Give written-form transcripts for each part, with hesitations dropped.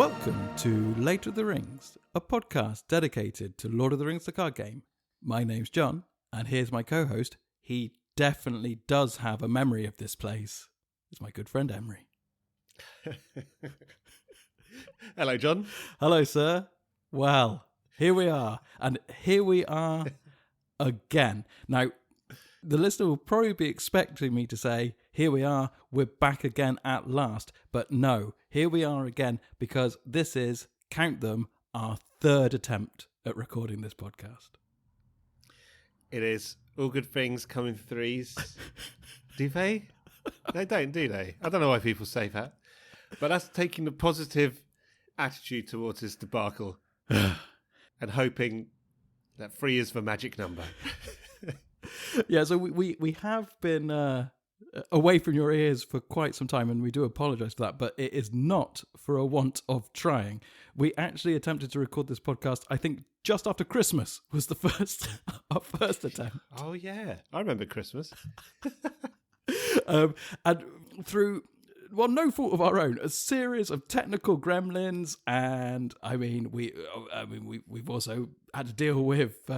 Welcome to Late of the Rings, a podcast dedicated to Lord of the Rings, the card game. My name's John, and here's my co-host. He definitely does have a memory of this place. It's my good friend Emery. Hello, John. Hello, sir. Well, here we are, and here we are again. Now, the listener will probably be expecting me to say, here we are, we're back again at last. But no, here we are again because this is, count them, our third attempt at recording this podcast. It is. All good things come in threes. Do they? They don't, do they? I don't know why people say that. But that's taking the positive attitude towards this debacle and hoping that 3 is the magic number. Yeah, so we have been away from your ears for quite some time, and we do apologise for that, but it is not for a want of trying. We actually attempted to record this podcast, I think, just after Christmas was our first attempt. Oh, yeah. I remember Christmas. And through, well, no fault of our own, a series of technical gremlins, and we've also had to deal with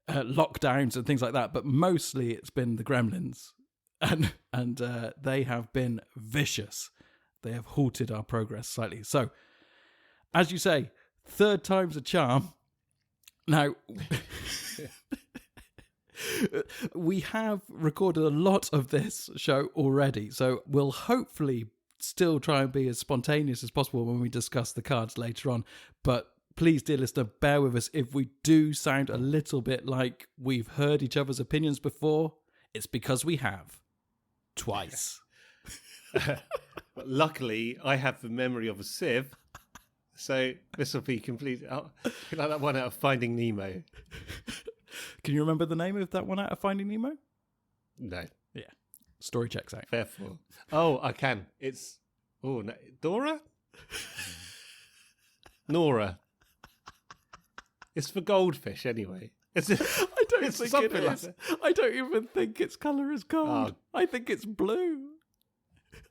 lockdowns and things like that, but mostly it's been the gremlins, and they have been vicious. They have halted our progress slightly. So, as you say, third time's a charm. Now, we have recorded a lot of this show already, so we'll hopefully still try and be as spontaneous as possible when we discuss the cards later on. But please, dear listener, bear with us if we do sound a little bit like we've heard each other's opinions before. It's because we have. Twice. But luckily, I have the memory of a sieve, so this will be complete. Like that one out of Finding Nemo. Can you remember the name of that one out of Finding Nemo? No. Yeah. Story checks out. Therefore. Oh, I can. It's... Oh, no. Dora? Nora. It's for goldfish, anyway. I don't think it is. I don't even think its colour is gold. I think it's blue.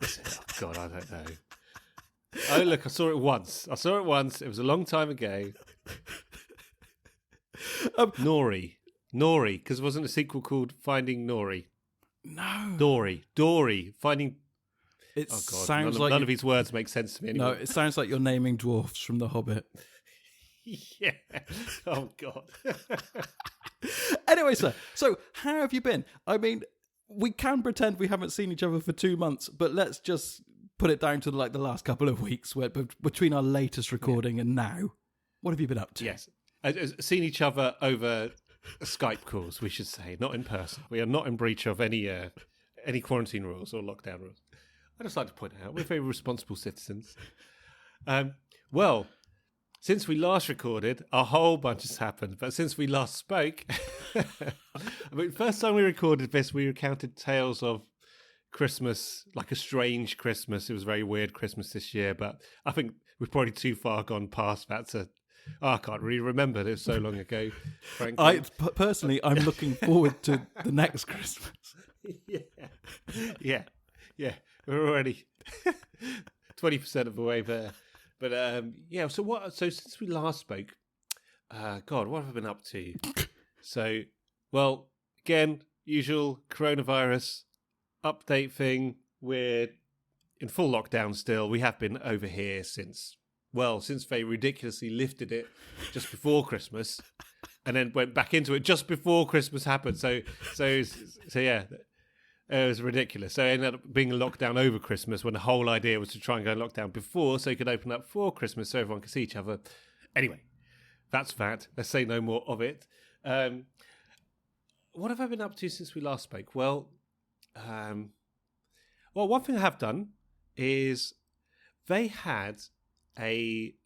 Oh, God, I don't know. Oh, look, I saw it once. It was a long time ago. Nori, because there wasn't a sequel called Finding Nori. No. Dory, Finding... It oh, God, sounds like... None of these words make sense to me anymore. No, it sounds like you're naming dwarfs from The Hobbit. Yeah. Oh, God. Anyway, sir, so how have you been? I mean, we can pretend we haven't seen each other for 2 months, but let's just put it down to like the last couple of weeks, where between our latest recording and now. What have you been up to? Yes. Seen each other over Skype calls, we should say, not in person. We are not in breach of any quarantine rules or lockdown rules. I just like to point out we're very responsible citizens. Well, since we last recorded, a whole bunch has happened. But since we last spoke, first time we recorded this, we recounted tales of Christmas, like a strange Christmas. It was a very weird Christmas this year, but I think we've probably too far gone past that I can't really remember. It was so long ago, frankly. Personally, I'm looking forward to the next Christmas. Yeah. We're already 20% of the way there. But so since we last spoke, God, what have I been up to? So, well, again, usual coronavirus update thing. We're in full lockdown still. We have been over here since they ridiculously lifted it just before Christmas, and then went back into it just before Christmas happened. So yeah. It was ridiculous. So it ended up being a lockdown over Christmas when the whole idea was to try and go lockdown before so you could open up for Christmas so everyone could see each other. Anyway, that's that. Let's say no more of it. What have I been up to since we last spoke? Well, one thing I have done is they had a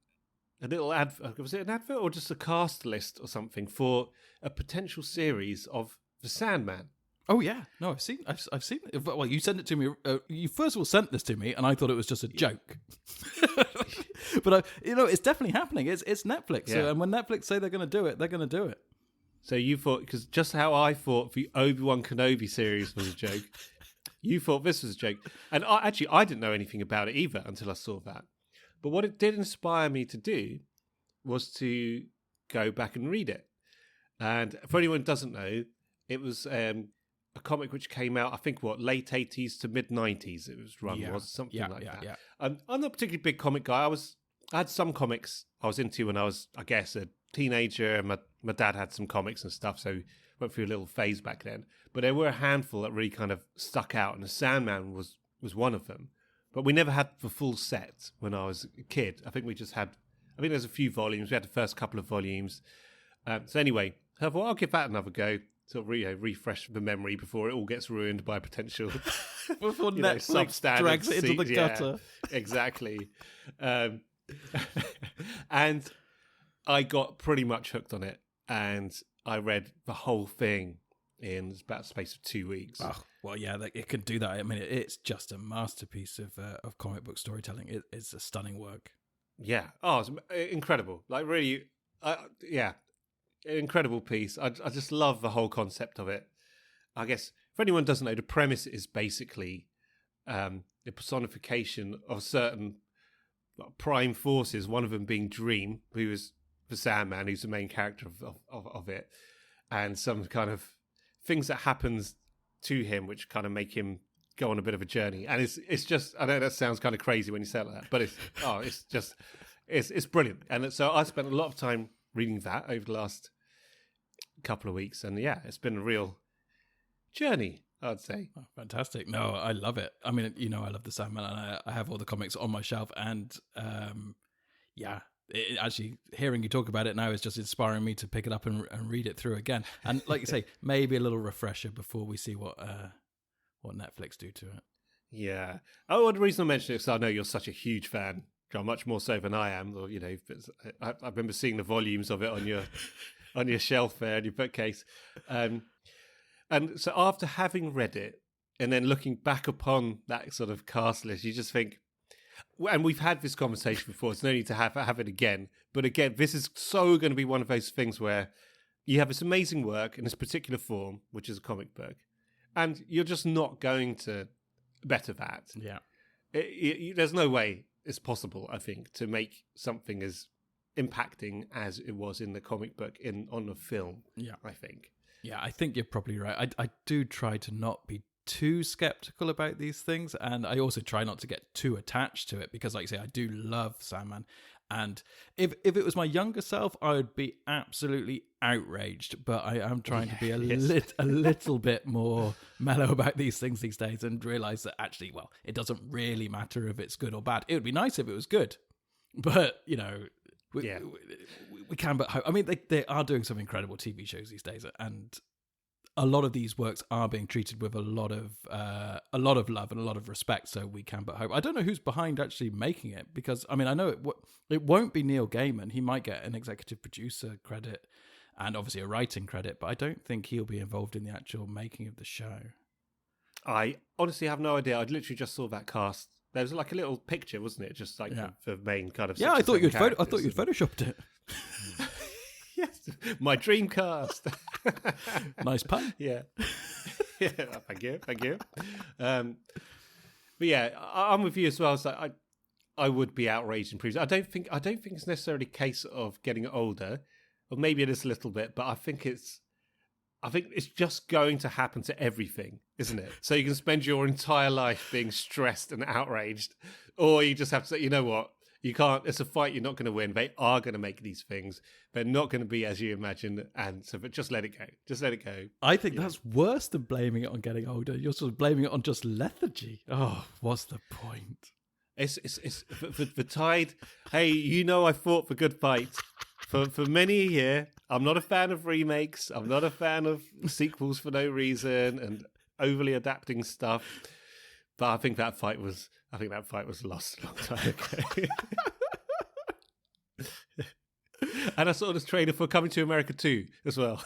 little advert. Was it an advert or just a cast list or something for a potential series of The Sandman? Oh yeah, no, I've seen it. Well, you sent it to me. You first of all sent this to me, and I thought it was just a joke. But it's definitely happening. It's Netflix, yeah. And when Netflix say they're going to do it, they're going to do it. So you thought, because just how I thought the Obi-Wan Kenobi series was a joke, you thought this was a joke, and I didn't know anything about it either until I saw that. But what it did inspire me to do was to go back and read it. And for anyone who doesn't know, it was a comic which came out, I think, late 80s to mid 90s. It was run, was something like that. Yeah. I'm not a particularly big comic guy. I had some comics I was into when I was, I guess, a teenager. And my dad had some comics and stuff, so went through a little phase back then. But there were a handful that really kind of stuck out, and the Sandman was one of them. But we never had the full set when I was a kid. I think there's a few volumes. We had the first couple of volumes. So anyway, I thought, I'll give that another go. Sort of refresh the memory before it all gets ruined by potential before Netflix drags it into the gutter. Exactly. And I got pretty much hooked on it, and I read the whole thing in about a space of 2 weeks. Oh, well, yeah, it can do that. I mean, it's just a masterpiece of comic book storytelling. It's a stunning work. Yeah. Oh, it's incredible. Like, really, incredible piece. I just love the whole concept of it. I guess, if anyone doesn't know, the premise is basically the personification of certain prime forces, one of them being Dream, who is the Sandman, who's the main character of it, and some kind of things that happens to him which kind of make him go on a bit of a journey. And it's just, I know that sounds kind of crazy when you say it like that, but it's brilliant. And so I spent a lot of time reading that over the last couple of weeks, and yeah, it's been a real journey, I'd say. Oh, fantastic. No, I love it. I mean, I love the Sandman, and I have all the comics on my shelf, and actually hearing you talk about it now is just inspiring me to pick it up and read it through again. And like you say, maybe a little refresher before we see what Netflix do to it. Yeah. Oh, the reason I mention it is I know you're such a huge fan, John, much more so than I am. Or, I remember seeing the volumes of it on your shelf there in your bookcase. And so after having read it and then looking back upon that sort of cast list, you just think, and we've had this conversation before, it's no need to have it again. But again, this is so going to be one of those things where you have this amazing work in this particular form, which is a comic book, and you're just not going to better that. Yeah. There's no way it's possible, I think, to make something as impacting as it was in the comic book on the film. Yeah, I think. Yeah, I think you're probably right. I do try to not be too skeptical about these things, and I also try not to get too attached to it, because like you say, I do love Sandman, and if it was my younger self, I would be absolutely outraged, but I am trying to be a little bit more mellow about these things these days, and realize that actually, well, it doesn't really matter if it's good or bad. It would be nice if it was good, but we can but hope. I mean, they are doing some incredible TV shows these days, and a lot of these works are being treated with a lot of love and a lot of respect, so we can but hope. I don't know who's behind actually making it, because I mean, I know it won't be Neil Gaiman. He might get an executive producer credit and obviously a writing credit, but I don't think he'll be involved in the actual making of the show. I honestly have no idea. I literally just saw that cast. There was like a little picture, wasn't it? Just like the main kind of. Yeah, I thought you'd photoshopped it. Yes, my dream cast. Nice pun. Yeah. Yeah. Thank you. But yeah, I'm with you as well. It's like I would be outraged in previous. I don't think it's necessarily a case of getting older, or maybe it is a little bit, but I think it's just going to happen to everything, isn't it? So you can spend your entire life being stressed and outraged, or you just have to say, you know what? You can't. It's a fight you're not going to win. They are going to make these things. They're not going to be as you imagine, and so. But just let it go. Just let it go. I think that's worse than blaming it on getting older. You're sort of blaming it on just lethargy. Oh, what's the point? It's the tide. Hey, I fought for good fights for many a year. I'm not a fan of remakes. I'm not a fan of sequels for no reason and overly adapting stuff. But I think that fight was lost a long time ago. And I saw this trailer for Coming to America 2 as well.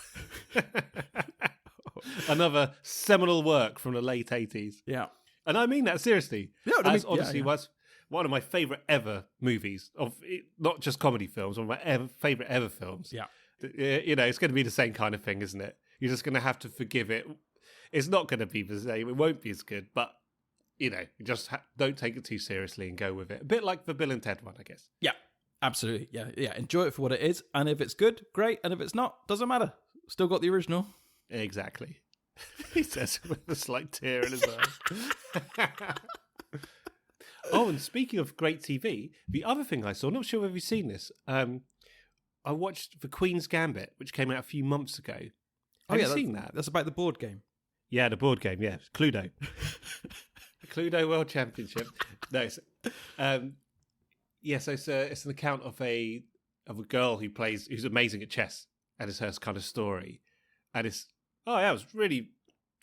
Another seminal work from the late 80s. Yeah. And I mean that seriously. Yeah, honestly was one of my favourite ever movies, of not just comedy films, one of my favourite ever films. Yeah. It's going to be the same kind of thing, isn't it? You're just going to have to forgive it. It's not going to be the same. It won't be as good, but just don't take it too seriously and go with it. A bit like the Bill and Ted one, I guess. Yeah, absolutely. Yeah. Enjoy it for what it is, and if it's good, great, and if it's not, doesn't matter. Still got the original. Exactly. He says with a slight tear in his eye. Oh, and speaking of great TV, the other thing I saw, not sure if you've seen this, I watched The Queen's Gambit, which came out a few months ago. Have you seen that? That's about the board game. Yeah, the board game, yeah. Cluedo. The Cluedo World Championship. No, so it's an account of a girl who's amazing at chess, and it's her kind of story. And it was really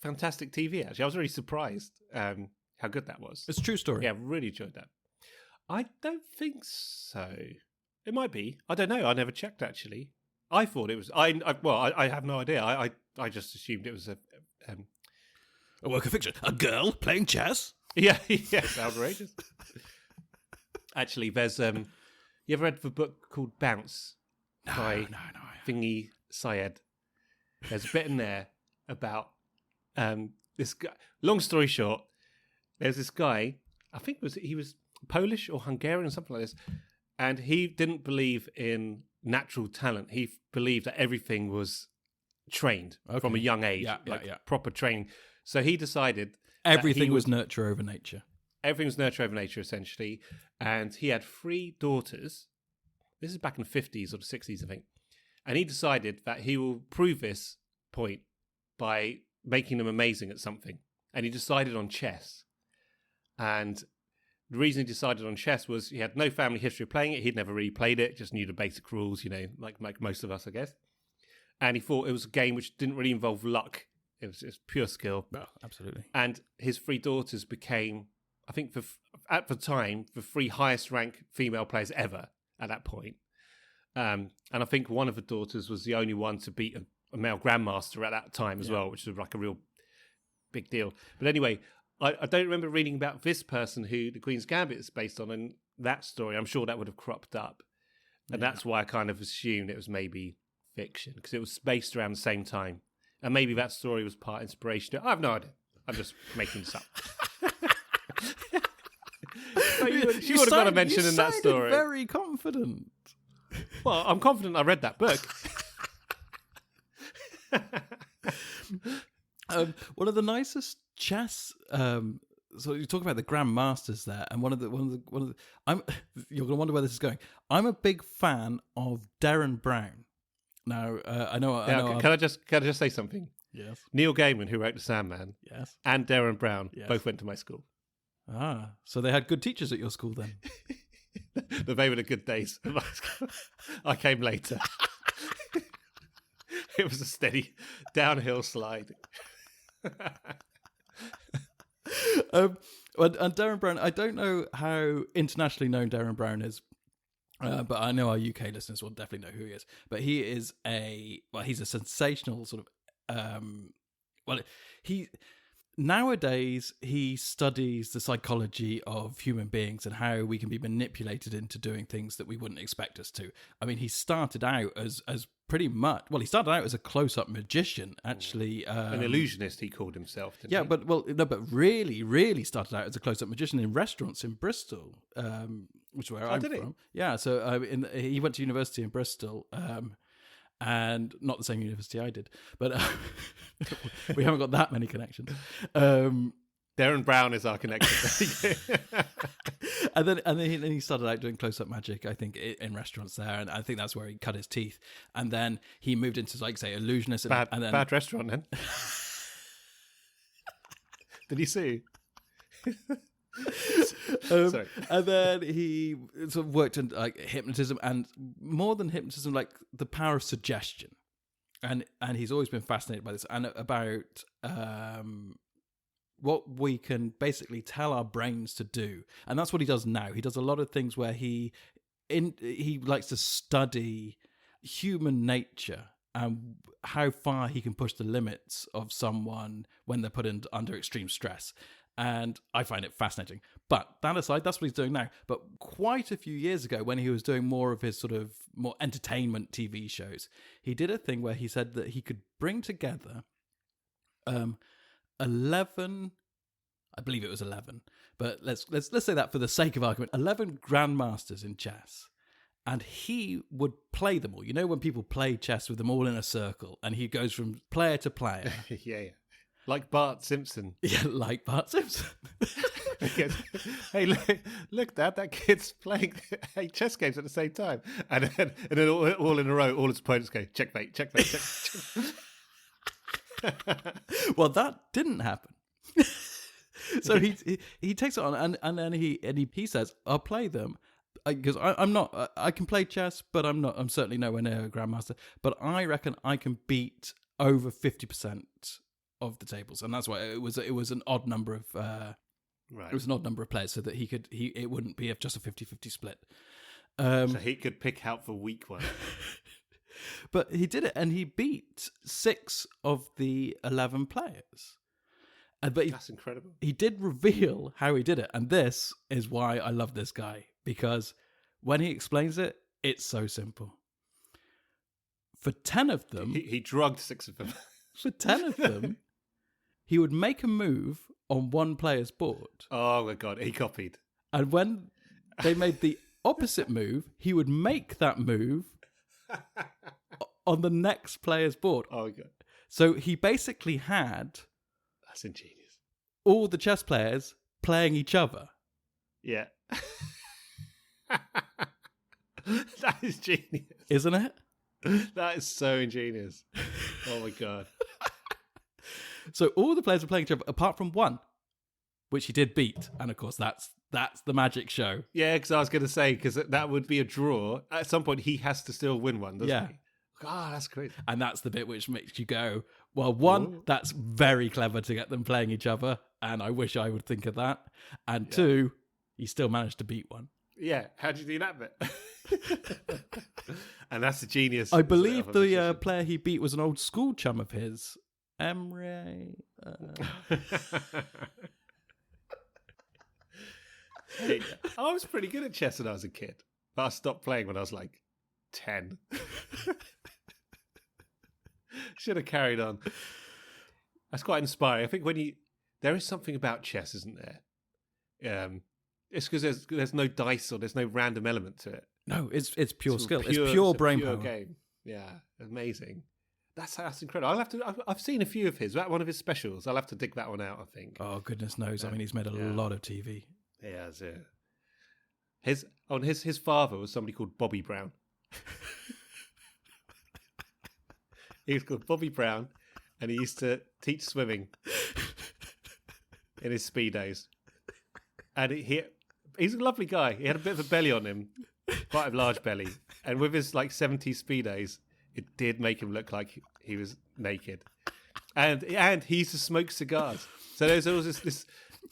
fantastic TV, actually. I was really surprised how good that was. It's a true story. Yeah, I really enjoyed that. I don't think so. It might be. I don't know. I never checked, actually. I thought it was... I have no idea. I just assumed it was a work of fiction. A girl playing chess? Yeah, it's outrageous. Actually, there's... you ever read the book called Bounce? No. Thingy Syed. There's a bit in there about this guy. Long story short, there's this guy, I think he was Polish or Hungarian or something like this, and he didn't believe in natural talent. He believed that everything was trained from a young age, proper training. So he decided everything was nurture over nature. Everything was nurture over nature, essentially. And he had 3 daughters. This is back in the 50s or the 60s, I think. And he decided that he will prove this point by making them amazing at something. And he decided on chess. And the reason he decided on chess was he had no family history of playing it. He'd never really played it, just knew the basic rules, like most of us, I guess. And he thought it was a game which didn't really involve luck. It was pure skill. Well, absolutely. And his 3 daughters became, I think, at the time, the 3 highest ranked female players ever at that point. And I think one of the daughters was the only one to beat a male grandmaster at that time as well, which was like a real big deal. But anyway, I don't remember reading about this person who the Queen's Gambit is based on, and that story, I'm sure that would have cropped up. And that's why I kind of assumed it was maybe fiction, because it was based around the same time. And maybe that story was part inspiration. I have no idea. I'm just making this up. She would have got a mention in that story. Very confident. Well, I'm confident I read that book. One of the nicest chess. So you talk about the grandmasters there, and one of the. You're going to wonder where this is going. I'm a big fan of Darren Brown. Now I know. Can I just say something? Yes. Neil Gaiman, who wrote The Sandman, yes, and Darren Brown both went to my school. Ah, so they had good teachers at your school then. They were the good days. I came later. It was a steady downhill slide. And Darren Brown, I don't know how internationally known Darren Brown is, but I know our UK listeners will definitely know who he is. But he is he's a sensational sort of, nowadays he studies the psychology of human beings and how we can be manipulated into doing things that we wouldn't expect us to. I mean, he started out as pretty much, he started out as a close-up magician, actually. An illusionist, he called himself, didn't he? But really started out as a close-up magician in restaurants in Bristol, which is where I'm from. Yeah, so he went to university in Bristol, and not the same university I did, but we haven't got that many connections. Darren Brown is our connection. and then he started out doing close-up magic, I think, in restaurants there, and I think that's where he cut his teeth. And then he moved into, like, say, illusionist. Bad restaurant, then. Did he sue? Sorry. And then he sort of worked in hypnotism, and more than hypnotism, like the power of suggestion. And he's always been fascinated by this and about what we can basically tell our brains to do. And that's what he does now. He does a lot of things where he likes to study human nature and how far he can push the limits of someone when they're put under extreme stress. And I find it fascinating. But that aside, that's what he's doing now. But quite a few years ago, when he was doing more of his sort of more entertainment TV shows, he did a thing where he said that he could bring together 11, I believe it was 11, but let's say that for the sake of argument, 11 grandmasters in chess, and he would play them all. You know when people play chess with them all in a circle, and he goes from player to player. Yeah. Like Bart Simpson. Yeah, like Bart Simpson. Hey, look, Dad, that kid's playing 8 chess games at the same time. And then all in a row, all his opponents go, checkmate, checkmate, checkmate. Well, that didn't happen. So he takes it on, and then he says, I'll play them. Because I'm not, I can play chess, but I'm certainly nowhere near a grandmaster. But I reckon I can beat over 50% of the tables, and that's why it was an odd number of right. It was an odd number of players, so that it wouldn't be just a 50-50 split. So he could pick out for week one. But he did it, and he beat 6 of the 11 players. But That's incredible. He did reveal how he did it, and this is why I love this guy, because when he explains it, it's so simple. For 10 of them, he drugged 6 of them. For 10 of them, he would make a move on one player's board. Oh my God, he copied. And when they made the opposite move, he would make that move on the next player's board. Oh my God. So he basically had... That's ingenious. All the chess players playing each other. Yeah. That is genius. Isn't it? That is so ingenious. Oh my God. So all the players are playing each other apart from one, which he did beat. And of course, that's the magic show. Yeah, because I was going to say, because that would be a draw. At some point, he has to still win one, doesn't he? God, that's great. And that's the bit which makes you go, well, one, Ooh. That's very clever to get them playing each other, and I wish I would think of that. And 2, he still managed to beat one. Yeah, how'd you do that bit? And that's the genius. I believe the player he beat was an old school chum of his, Emre. Hey, I was pretty good at chess when I was a kid, but I stopped playing when I was like 10. Should have carried on. That's quite inspiring. I think there is something about chess, isn't there? It's because there's no dice or there's no random element to it. No, it's pure skill. It's pure brain power. Game. Yeah, amazing. That's incredible. I've seen a few of his. One of his specials. I'll have to dig that one out, I think. Oh, goodness knows. I mean, he's made a lot of TV. Yeah, that's it. His father was somebody called Bobby Brown. He was called Bobby Brown, and he used to teach swimming in his speedos. And he's a lovely guy. He had a bit of a belly on him, quite a large belly, and with his 70s speedos, it did make him look like he was naked. And he used to smoke cigars, so there's always this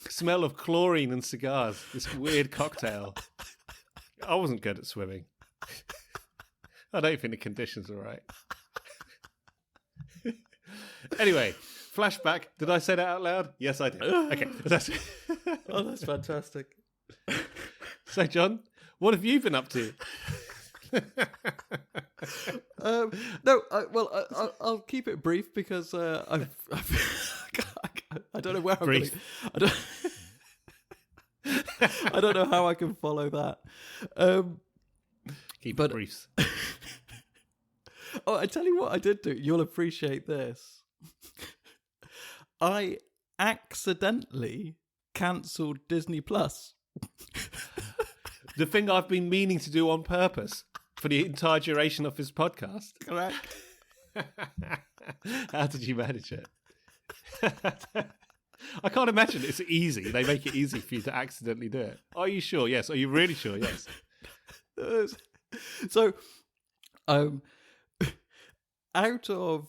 smell of chlorine and cigars. This weird cocktail. I wasn't good at swimming. I don't think the conditions were right. Anyway, flashback. Did I say that out loud? Yes, I did. Okay. Oh, that's fantastic. So, John, what have you been up to? I'll keep it brief because I don't know where I'm Brief. going. I don't know how I can follow that. Keep it briefs. Oh, I tell you what I did do. You'll appreciate this. I accidentally cancelled Disney Plus. The thing I've been meaning to do on purpose for the entire duration of this podcast. Correct. How did you manage it? I can't imagine it's easy. They make it easy for you to accidentally do it. Are you sure? Yes. Are you really sure? Yes. So, out of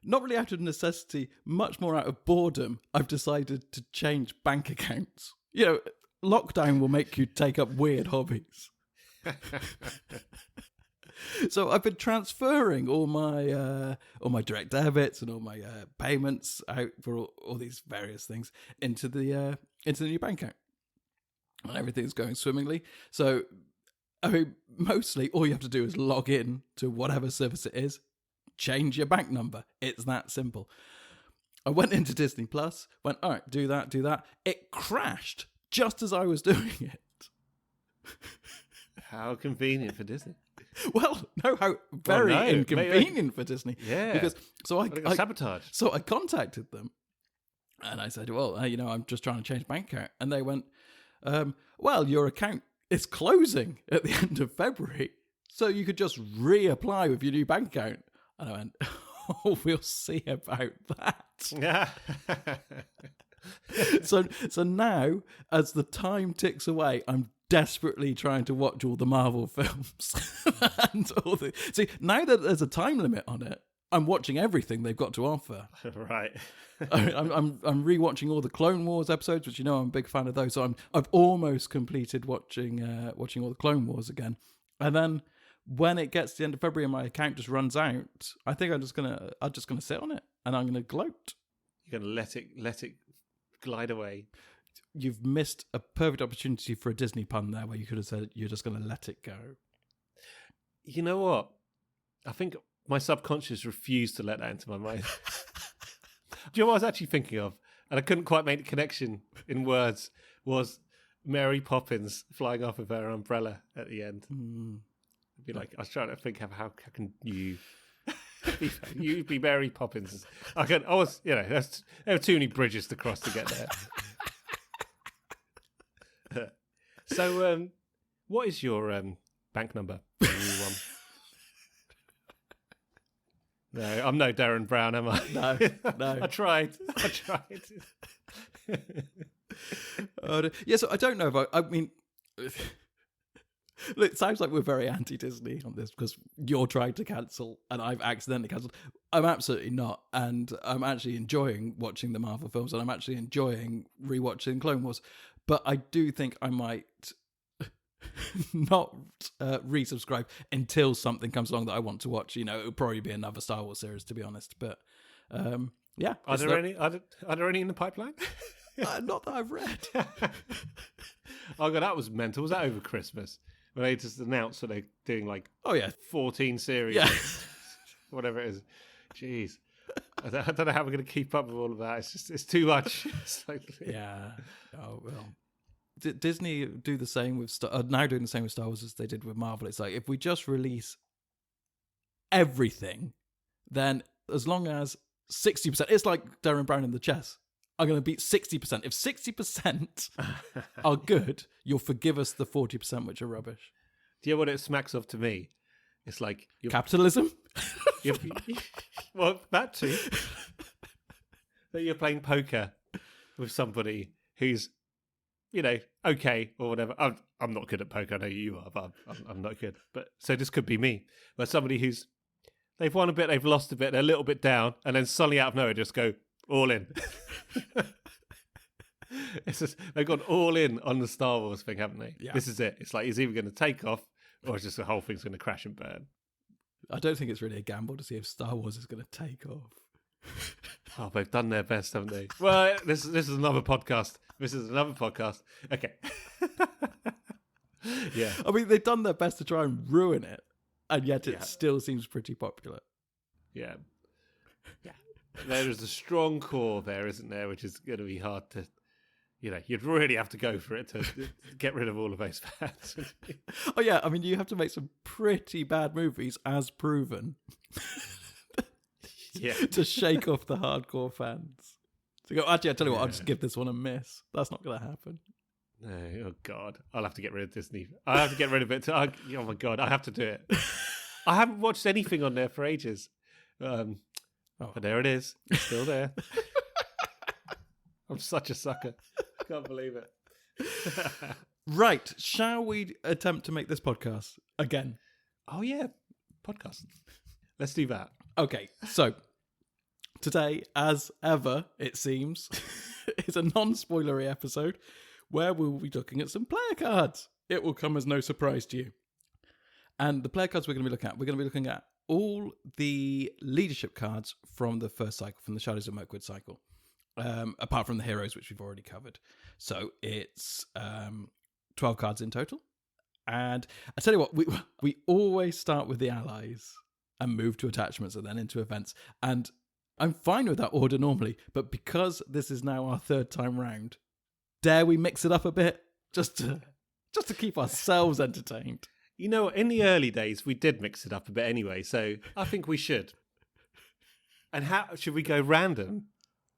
not really out of necessity, much more out of boredom, I've decided to change bank accounts. You know, lockdown will make you take up weird hobbies. So I've been transferring all my direct debits and all my payments out for all these various things into the new bank account, and everything's going swimmingly. So, I mean, mostly all you have to do is log in to whatever service it is, change your bank number. It's that simple. I went into Disney Plus, went, all right, do that. It crashed just as I was doing it. How convenient for Disney. Well, no, how very no, inconvenient for Disney. Yeah. Because so I sabotage. So I contacted them, and I said, well, I'm just trying to change bank account, and they went, well, your account is closing at the end of February, so you could just reapply with your new bank account. And I went, oh, we'll see about that. Yeah. So now, as the time ticks away, I'm desperately trying to watch all the Marvel films. And see, now that there's a time limit on it, I'm watching everything they've got to offer. Right. I'm rewatching all the Clone Wars episodes, which I'm a big fan of those. So I've almost completed watching all the Clone Wars again. And then when it gets to the end of February and my account just runs out, I think I'm just gonna sit on it and I'm gonna gloat. You're gonna let it glide away. You've missed a perfect opportunity for a Disney pun there, where you could have said you're just gonna let it go. You know what? I think my subconscious refused to let that into my mind. Do you know what I was actually thinking of? And I couldn't quite make the connection in words. Was Mary Poppins flying off with her umbrella at the end? It'd be like, I was trying to think of how can you you be Mary Poppins? There were too many bridges to cross to get there. So, what is your bank number? No, I'm no Darren Brown, am I? No. I tried. Yeah, so I don't know if I mean, look, it sounds like we're very anti-Disney on this because you're trying to cancel and I've accidentally cancelled. I'm absolutely not, and I'm actually enjoying watching the Marvel films, and I'm actually enjoying rewatching Clone Wars. But I do think I might not resubscribe until something comes along that I want to watch. It would probably be another Star Wars series, to be honest. But yeah, are there any in the pipeline? Not that I've read. Oh god, that was mental. Was that over Christmas when they just announced that they're doing 14 series? Yeah. Whatever it is. Jeez. I don't know how we're going to keep up with all of that. It's too much. Yeah. Oh well. Disney do the same with now doing the same with Star Wars as they did with Marvel. It's like, if we just release everything, then as long as 60%, it's like Darren Brown in the chess. I'm going to beat 60%. If 60% are good, you'll forgive us the 40% which are rubbish. Do you know what it smacks of to me? It's like capitalism. Well, that too. That you're playing poker with somebody who's, okay or whatever. I'm not good at poker. I know you are, but I'm not good. But so this could be me. But somebody who's, they've won a bit, they've lost a bit, they're a little bit down, and then suddenly out of nowhere just go all in. It's just, they've gone all in on the Star Wars thing, haven't they? Yeah. This is it. It's like it's either going to take off or it's just the whole thing's going to crash and burn. I don't think it's really a gamble to see if Star Wars is going to take off. Oh, they've done their best, haven't they? Well, this is another podcast. Okay. Yeah. I mean, they've done their best to try and ruin it, and yet it still seems pretty popular. Yeah. Yeah. There is a strong core there, isn't there, which is going to be hard to, you'd really have to go for it to get rid of all of those fans. Oh, yeah. I mean, you have to make some pretty bad movies, as proven. Yeah. To shake off the hardcore fans. To go, actually, I tell you what, I'll just give this one a miss. That's not going to happen. No, oh God. I'll have to get rid of Disney. I have to get rid of it. Oh my God, I have to do it. I haven't watched anything on there for ages. But there it is. It's still there. I'm such a sucker. Can't believe it. Right. Shall we attempt to make this podcast again? Oh, yeah. Podcast. Let's do that. Okay. So today, as ever, it seems, is a non-spoilery episode where we'll be looking at some player cards. It will come as no surprise to you. And the player cards we're going to be looking at all the leadership cards from the first cycle, from the Shadows of Mirkwood cycle, apart from the heroes, which we've already covered. So it's 12 cards in total. And I tell you what, we always start with the allies and move to attachments and then into events. And I'm fine with that order normally, but because this is now our third time round, dare we mix it up a bit just to keep ourselves entertained? You know, in the early days, we did mix it up a bit anyway, so I think we should. And how should we go random?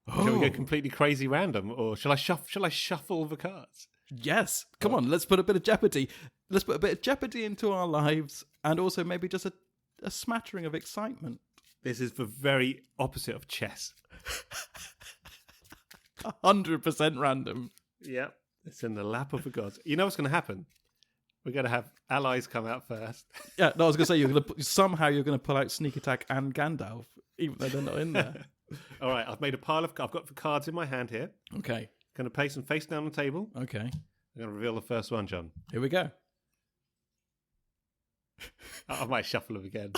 Shall we go completely crazy random, or shall I shuffle the cards? Yes. Come on, let's put a bit of jeopardy. Let's put a bit of jeopardy into our lives, and also maybe just a smattering of excitement. This is the very opposite of chess. 100% random. Yep. It's in the lap of the gods. You know what's going to happen? We're going to have allies come out first. Yeah, no, I was going to say, you're going to pull out Sneak Attack and Gandalf, even though they're not in there. All right, I've got the cards in my hand here. Okay. Going to place them face down on the table. Okay. I'm going to reveal the first one, John. Here we go. I might shuffle them again.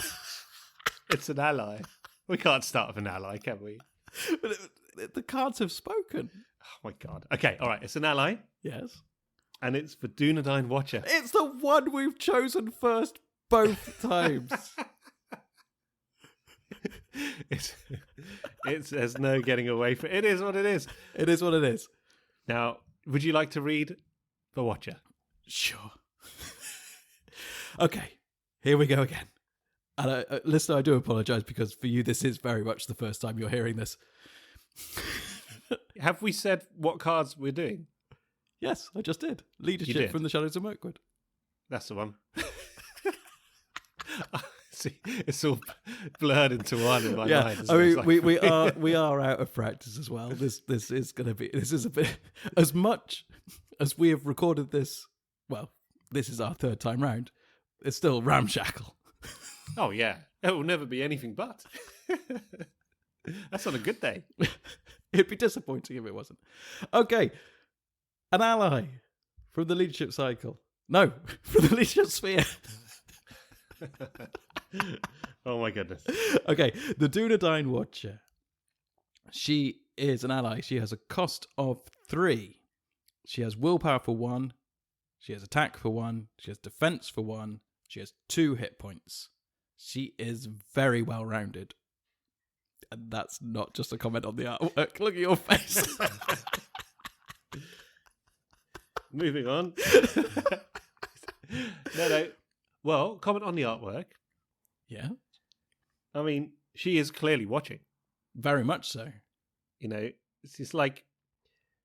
It's an ally. We can't start with an ally, can we? But the cards have spoken. Oh my god. Okay, all right. It's an ally. Yes. And it's the Dúnedain Watcher. It's the one we've chosen first both times. There's no getting away from it. It is what it is. It is what it is. Now, would you like to read the Watcher? Sure. Okay, here we go again. And listener, I do apologise because for you this is very much the first time you're hearing this. Have we said what cards we're doing? Yes, I just did. Leadership from the Shadows of Mirkwood. That's the one. See, it's all blurred into one in my mind. I mean, we are out of practice as well. This is a bit, as much as we have recorded this. Well, this is our third time round. It's still ramshackle. Oh yeah, it will never be anything but. That's on a good day. It'd be disappointing if it wasn't. Okay, an ally from the leadership cycle. No, from the leadership sphere. Oh my goodness. Okay, the Dúnedain Watcher. She is an ally. She has a cost of 3. She has willpower for 1. She has attack for 1. She has defense for 1. She has 2 hit points. She is very well rounded. And that's not just a comment on the artwork. Look at your face. Moving on. No. Well, comment on the artwork. Yeah. I mean, she is clearly watching. Very much so. You know, it's like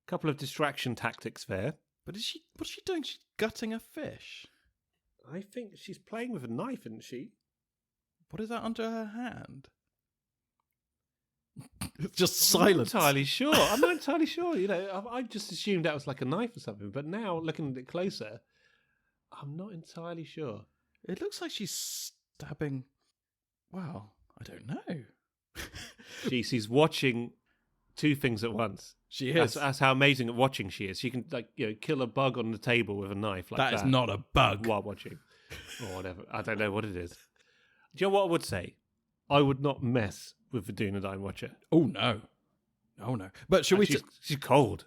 a couple of distraction tactics there. But what's she doing? She's gutting a fish. I think she's playing with a knife, isn't she? What is that under her hand? It's just silence. I'm not entirely sure. You know, I just assumed that was like a knife or something. But now, looking at it closer, I'm not entirely sure. It looks like she's stabbing. Well, I don't know. She's watching 2 things at once. She is. That's how amazing at watching she is. She can kill a bug on the table with a knife like that. That is not a bug. While watching. Or whatever. I don't know what it is. Do you know what I would say? I would not mess with the Dúnedain Watcher. Oh, no. Oh, no. But should we... She's cold.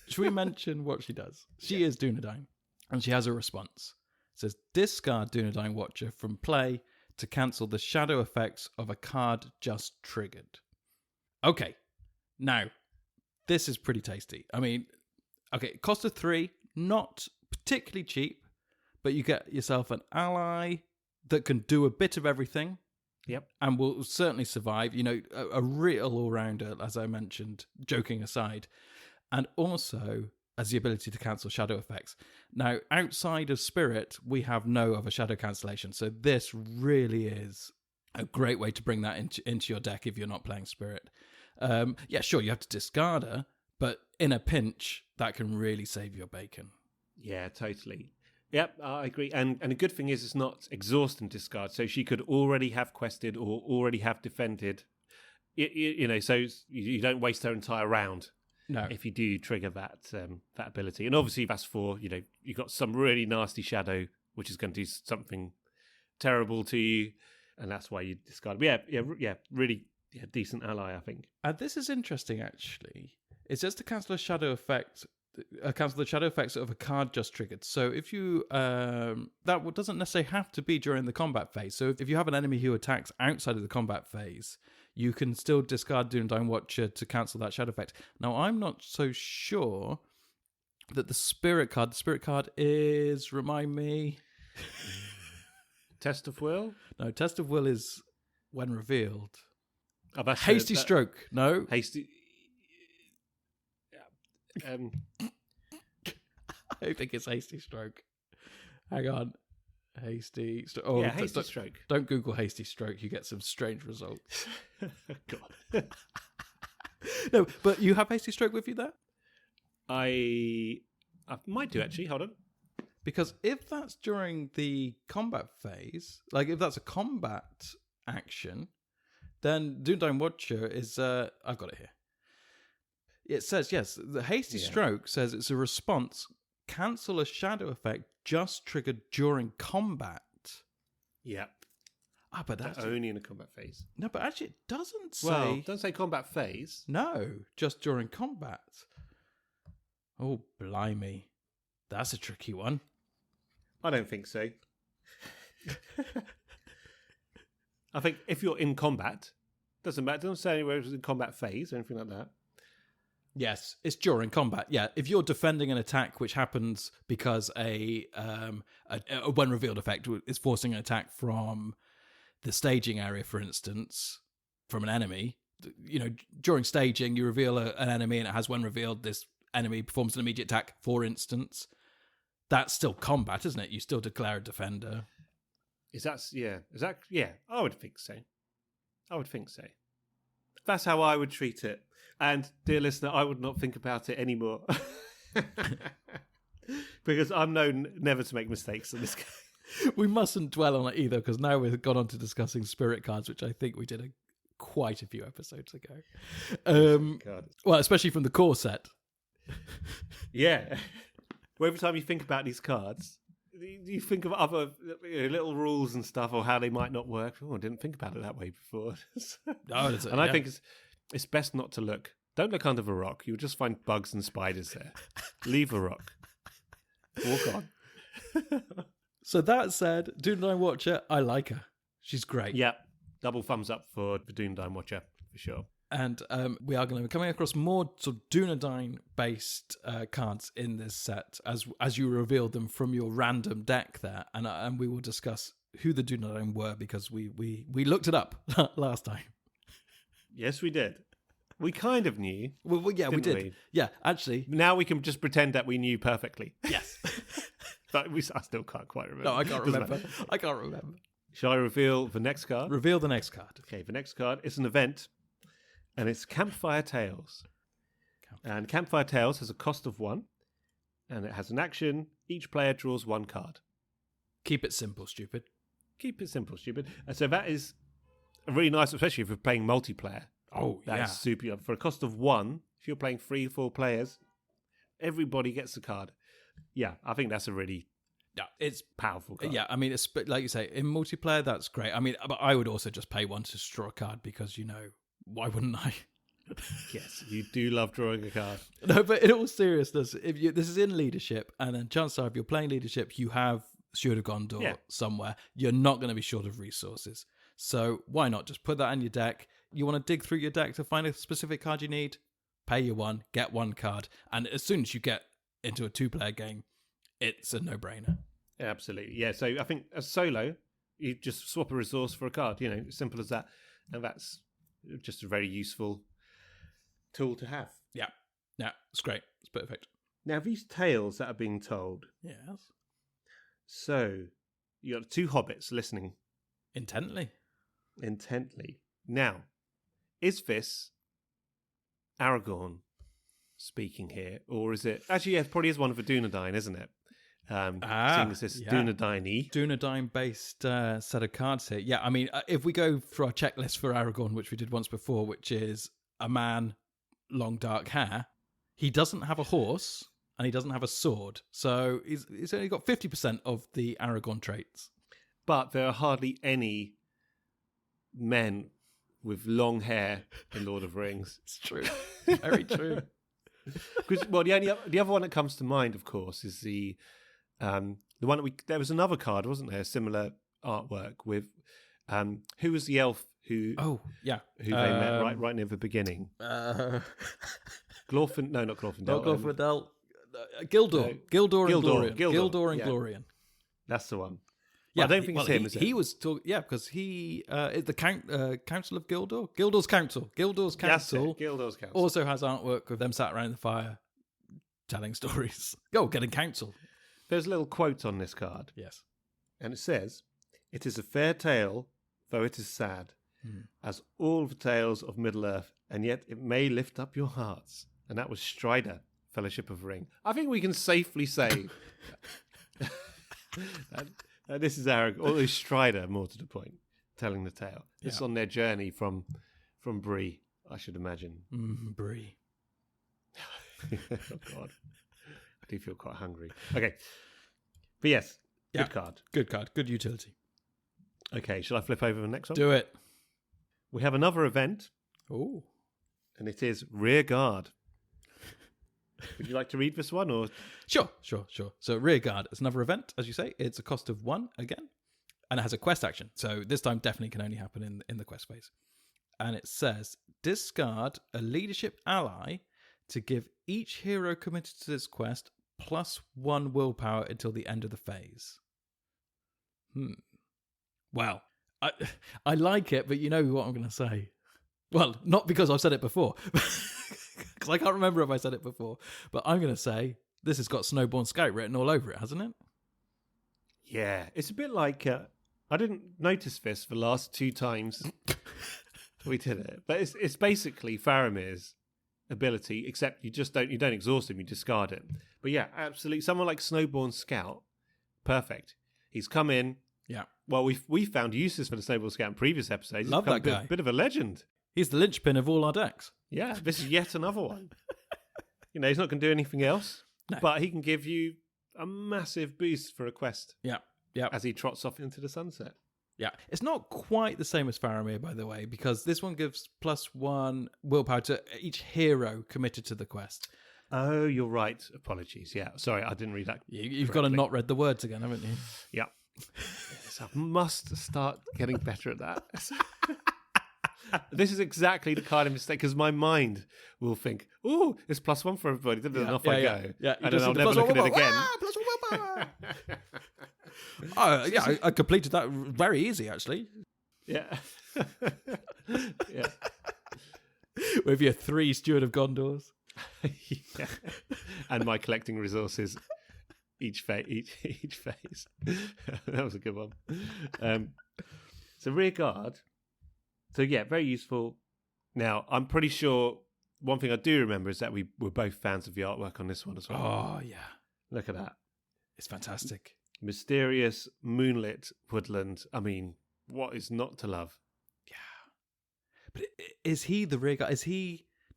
Should we mention what she does? She is Dúnedain, and she has a response. It says, discard Dúnedain Watcher from play to cancel the shadow effects of a card just triggered. Okay. Now, this is pretty tasty. I mean, okay, cost of 3, not particularly cheap, but you get yourself an ally that can do a bit of everything. Yep. And will certainly survive. You know, a real all-rounder, as I mentioned, joking aside. And also has the ability to cancel shadow effects. Now, outside of Spirit, we have no other shadow cancellation. So this really is a great way to bring that into your deck if you're not playing Spirit. Yeah, sure, you have to discard her, but in a pinch, that can really save your bacon. Yeah, totally. Yep, I agree. And the good thing is it's not exhaust and discard, so she could already have quested or already have defended. You know, so you don't waste her entire round. No. If you do trigger that ability. And obviously that's for, you know, you've got some really nasty shadow, which is going to do something terrible to you, and that's why you discard. But yeah, really decent ally, I think. And this is interesting, actually. It says to cancel a shadow effect... cancel the shadow effects of a card just triggered. So if you that doesn't necessarily have to be during the combat phase. So if you have an enemy who attacks outside of the combat phase, you can still discard Dúnedain Watcher to cancel that shadow effect. Now, I'm not so sure that the spirit card is, remind me. Test of Will? No, Test of Will is when revealed. Oh, that's Hasty Stroke. No. Hasty. I think it's Hasty Stroke. Hang on. Hasty Stroke. Oh, yeah, Hasty Stroke. Don't Google Hasty Stroke. You get some strange results. God. No, but you have Hasty Stroke with you there? I might do, actually. Hold on. Because if that's during the combat phase, like if that's a combat action, then Dúnedain Watcher is... I've got it here. It says, yes, the Hasty Stroke says it's a response. Cancel a shadow effect just triggered during combat. Yep. Ah, but that's only in a combat phase. No, but actually it doesn't say... Well, it doesn't say combat phase. No, just during combat. Oh, blimey. That's a tricky one. I don't think so. I think if you're in combat, doesn't matter. It doesn't say anywhere it's in combat phase or anything like that. Yes, it's during combat. Yeah, if you're defending an attack which happens because a when revealed effect is forcing an attack from the staging area, for instance, from an enemy. During staging, you reveal an enemy and it has when revealed, this enemy performs an immediate attack, for instance. That's still combat, isn't it? You still declare a defender. Yeah. I would think so. That's how I would treat it. And, dear listener, I would not think about it anymore. Because I'm known never to make mistakes in this game. We mustn't dwell on it either, because now we've gone on to discussing spirit cards, which I think we did quite a few episodes ago. Well, especially from the core set. Yeah. Well, every time you think about these cards, you think of other little rules and stuff, or how they might not work. Oh, I didn't think about it that way before. I think it's best not to look. Don't look under the rock. You'll just find bugs and spiders there. Leave the rock. Walk on. So that said, Dúnedain Watcher, I like her. She's great. Yeah. Double thumbs up for the Dúnedain Watcher, for sure. And we are going to be coming across more sort of Dúnedain-based cards in this set as you reveal them from your random deck there. And we will discuss who the Dúnedain were, because we looked it up last time. Yes, we did. We kind of knew. Well, yeah, we did. We? Yeah, actually. Now we can just pretend that we knew perfectly. Yes. But I still can't quite remember. No, I can't remember. I can't remember. Shall I reveal the next card? Reveal the next card. Okay, the next card is an event, and it's Campfire Tales. And Campfire Tales has a cost of 1, and it has an action. Each player draws 1 card. Keep it simple, stupid. Keep it simple, stupid. And so that is really nice, especially if you're playing multiplayer. Oh, That's super. For a cost of 1, if you're playing 3-4 players, everybody gets a card. Yeah, I think that's a really it's powerful card. Yeah, I mean, it's like you say, in multiplayer, that's great. I mean, but I would also just pay 1 to draw a card, because, why wouldn't I? Yes, you do love drawing a card. No, but in all seriousness, this is in leadership, and then chances are, if you're playing leadership, you have Steward of Gondor somewhere. You're not going to be short of resources. So why not just put that in your deck? You want to dig through your deck to find a specific card you need? Pay your 1, get 1 card. And as soon as you get into a 2-player game, it's a no-brainer. Absolutely. Yeah, so I think as solo, you just swap a resource for a card, simple as that. And that's just a very useful tool to have. Yeah, it's great. It's perfect. Now, these tales that are being told. Yes. So, you got 2 hobbits listening. Intently. Now, is this Aragorn speaking here, or is it... Actually, yeah, it probably is one of the Dúnedain, isn't it? Seeing as this Dúnedain-y. Dúnedain-based set of cards here. Yeah, I mean, if we go for our checklist for Aragorn, which we did once before, which is a man, long dark hair, he doesn't have a horse, and he doesn't have a sword. So he's only got 50% of the Aragorn traits. But there are hardly any men with long hair in Lord of the Rings. It's true. Very true. Because the other one that comes to mind, of course, is the one that there was another card, wasn't there? Similar artwork with who was the elf who yeah. who they met right near the beginning. Glorfin? No, not Glorfindel. Not Glorfindel. Gildor. Gildor and Glorian. Gildor and Glorian. That's the one. Yeah, I don't think it's him. Is it? He was talking. Yeah, because he is the Council of Gildor. Gildor's Council. Gildor's Council. Gildor's Council also has artwork of them sat around the fire, telling stories. Getting counsel. There's a little quote on this card. Yes, and it says, "It is a fair tale, though it is sad, as all the tales of Middle Earth, and yet it may lift up your hearts." And that was Strider, Fellowship of the Ring. I think we can safely say that this is Aragorn, or is Strider, more to the point, telling the tale. It's on their journey from Bree, I should imagine. Bree. Oh, God. I do feel quite hungry. Okay. But yes, good card. Good card. Good utility. Okay, shall I flip over the next one? Do it. We have another event. Oh. And it is Rear Guard. Would you like to read this one? Or Sure. So Rear Guard is another event, as you say. It's a cost of 1 again. And it has a quest action. So this time definitely can only happen in the quest phase. And it says, discard a leadership ally to give each hero committed to this quest +1 willpower until the end of the phase. Well, I like it, but you know what I'm going to say. Well, not because I've said it before, because I can't remember if I said it before, but I'm going to say this has got Snowborn Scout written all over it, hasn't it? Yeah, it's a bit like, I didn't notice this the last 2 times we did it, but it's basically Faramir's ability, except you don't exhaust him, you discard it. But yeah, absolutely, someone like Snowborn Scout, perfect. He's come in. Yeah. Well, we found uses for the Snowborn Scout in previous episodes. Love that guy. Bit of a legend. He's the linchpin of all our decks. Yeah, this is yet another one. You know, he's not going to do anything else, but he can give you a massive boost for a quest. Yeah. As he trots off into the sunset. Yeah, it's not quite the same as Faramir, by the way, because this one gives +1 willpower to each hero committed to the quest. Oh, you're right. Apologies. Yeah, sorry, I didn't read that. You've got to not read the words again, haven't you? Yeah. Yes, I must start getting better at that. This is exactly the kind of mistake, because my mind will think, "Oh, it's +1 for everybody." Then off I go. Yeah, and then I'll never look at it again. I completed that very easy, actually. Yeah. Yeah. With your 3 Steward of Gondors. Yeah. And my collecting resources each phase. That was a good one. So Rear Guard. So yeah, very useful. Now, I'm pretty sure one thing I do remember is that we were both fans of the artwork on this one as well. Oh, yeah. Look at that. It's fantastic. Mysterious, moonlit woodland. I mean, what is not to love? Yeah. But is he the Rear Guard?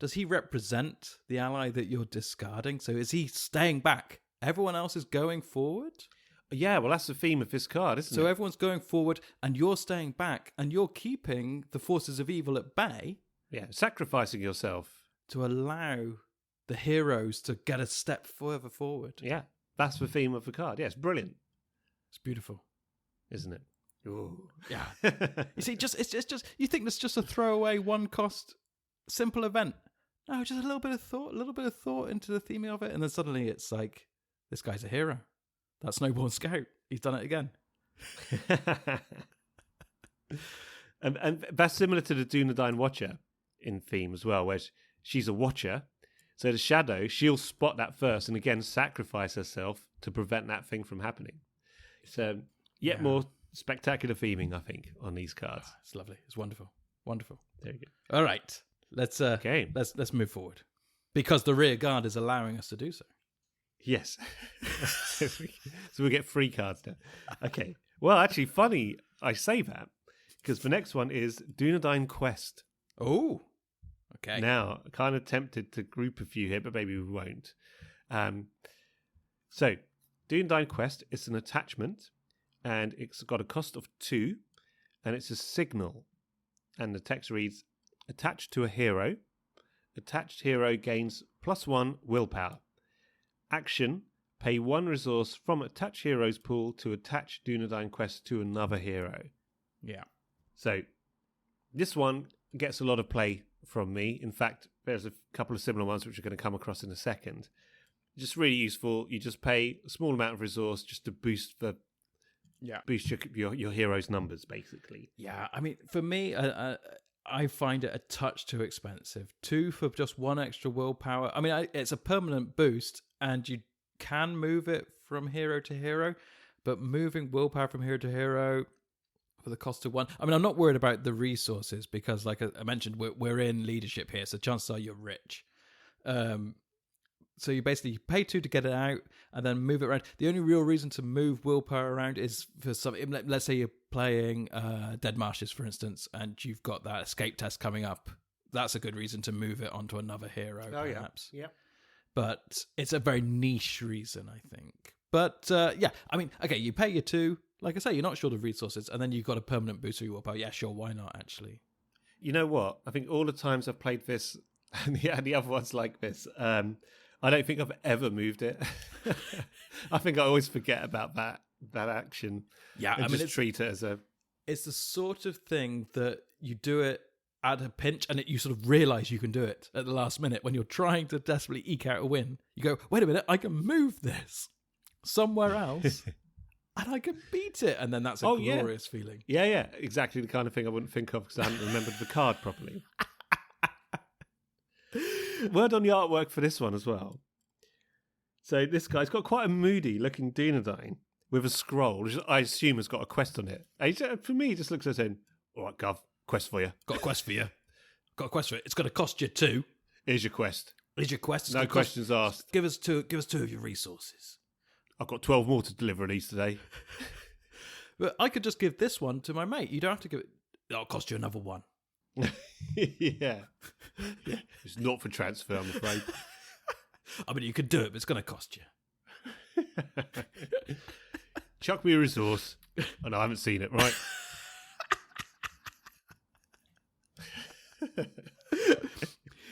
Does he represent the ally that you're discarding? So is he staying back? Everyone else is going forward? Yeah, well, that's the theme of this card, isn't it? So everyone's going forward and you're staying back and you're keeping the forces of evil at bay. Yeah, sacrificing yourself. To allow the heroes to get a step further forward. Yeah, that's the theme of the card. Yeah, it's brilliant. It's beautiful. Isn't it? Ooh. Yeah. You see, it's just you think that's just a throwaway 1 cost simple event. No, just a little bit of thought into the theme of it, and then suddenly it's like, this guy's a hero. That Snowborn Scout. He's done it again. and that's similar to the Dúnedain Watcher in theme as well, where she's a watcher. So the shadow, she'll spot that first and again sacrifice herself to prevent that thing from happening. It's yet more spectacular theming, I think, on these cards. Oh, it's lovely. It's wonderful. Wonderful. There you go. All right. Let's move forward. Because the Rear Guard is allowing us to do so. Yes. So we'll get 3 cards now. Okay. Well, actually, funny I say that, because the next one is Dúnedain Quest. Oh, okay. Now, kind of tempted to group a few here, but maybe we won't. So, Dúnedain Quest is an attachment, and it's got a cost of 2, and it's a signal. And the text reads, attached to a hero. Attached hero gains +1 willpower. Action, pay 1 resource from attached hero's pool to attach Dúnedain Quest to another hero. Yeah. So, This one gets a lot of play from me. In fact, there's a couple of similar ones which are going to come across in a second. Just really useful. You just pay a small amount of resource just to boost your hero's numbers, basically. Yeah, I mean, for me, I find it a touch too expensive. 2 for just 1 extra willpower. I mean, it's a permanent boost, and you can move it from hero to hero, but moving willpower from hero to hero for the cost of 1. I mean, I'm not worried about the resources because, like I mentioned, we're in leadership here, so chances are you're rich. So you basically pay 2 to get it out and then move it around. The only real reason to move willpower around is for something. Let's say you're playing Dead Marshes, for instance, and you've got that escape test coming up. That's a good reason to move it onto another hero, perhaps. Yeah. But it's a very niche reason, I think. But yeah, I mean, okay, you pay your 2. Like I say, you're not short of resources, and then you've got a permanent boost of your willpower. Yeah, sure, why not, actually? You know what? I think all the times I've played this, and the other ones like this, I don't think I've ever moved it. I think I always forget about that action. Yeah, and just treat it as a... It's the sort of thing that you do it at a pinch, and you sort of realise you can do it at the last minute when you're trying to desperately eke out a win. You go, wait a minute, I can move this somewhere else, and I can beat it, and then that's a glorious feeling. Yeah, exactly the kind of thing I wouldn't think of because I hadn't remembered the card properly. Word on the artwork for this one as well. So this guy's got quite a moody looking Dúnedain with a scroll, which I assume has got a quest on it. And for me, he just looks at it and, all right, Gov, quest for you. Got a quest for you. Got a quest for it. It's going to cost you 2. Here's your quest. Here's your quest. No questions asked. Give us 2 of your resources. I've got 12 more to deliver these today. But I could just give this one to my mate. You don't have to give it. It'll cost you another 1. yeah. It's not for transfer, I'm afraid. I mean, you could do it, but it's going to cost you. Chuck me a resource, and I haven't seen it, right?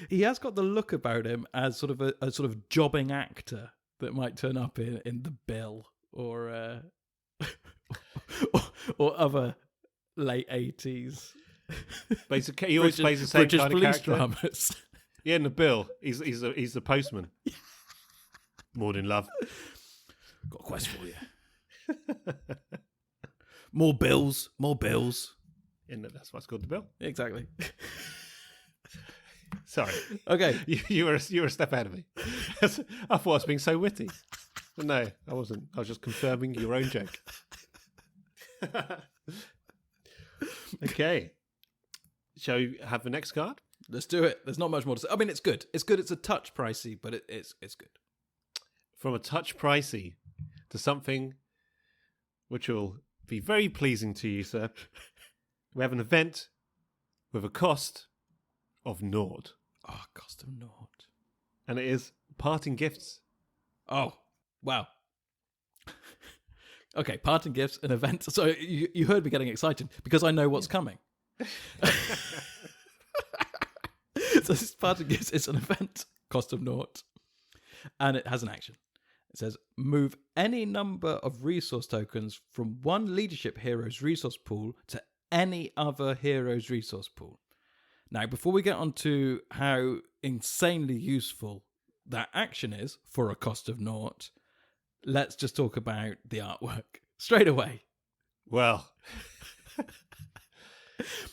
He has got the look about him as sort of a sort of jobbing actor that might turn up in The Bill or other late 80s. Basically, he always plays the same British kind of police character. Dramas. Yeah, in The Bill, he's the postman. Morning, love. Got a quest for you. More bills. And that's why it's called The Bill. Exactly. Sorry. Okay. You were a step ahead of me. I thought I was being so witty. But no, I wasn't. I was just confirming your own joke. Okay. Shall we have the next card? Let's do it. There's not much more to say. I mean, it's good. It's good. It's a touch pricey, but it's good. From a touch pricey to something which will be very pleasing to you, sir. We have an event with a cost of naught. Oh, cost of naught. And it is parting gifts. Oh, wow. Okay, parting gifts, an event. So you heard me getting excited because I know what's coming. So this parting gifts is an event, cost of naught, and it has an action. It says, move any number of resource tokens from one leadership hero's resource pool to any other hero's resource pool. Now, before we get on to how insanely useful that action is for a cost of naught, let's just talk about the artwork straight away. Well,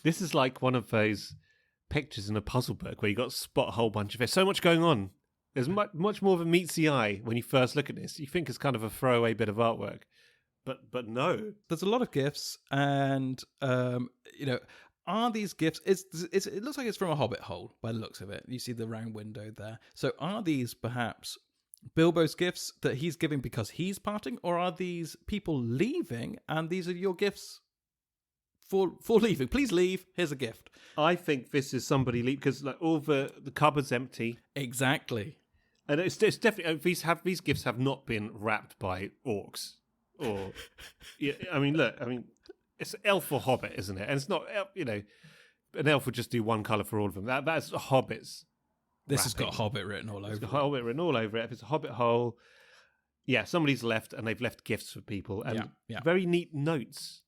this is like one of those pictures in a puzzle book where you got to spot a whole bunch of it. So much going on. There's much more of a meets the eye when you first look at this. You think it's kind of a throwaway bit of artwork, but no. There's a lot of gifts, and are these gifts? It looks like it's from a Hobbit hole by the looks of it. You see the round window there. So are these perhaps Bilbo's gifts that he's giving because he's parting, or are these people leaving and these are your gifts for leaving? Please leave. Here's a gift. I think this is somebody leave because like all the cupboard's empty. Exactly. And it's definitely these gifts have not been wrapped by orcs or it's elf or hobbit, isn't it? And it's not an elf would just do one colour for all of them. That's hobbits. This has got Hobbit written all over it. It's got Hobbit written all over it. If it's a Hobbit hole, yeah, somebody's left and they've left gifts for people and very neat notes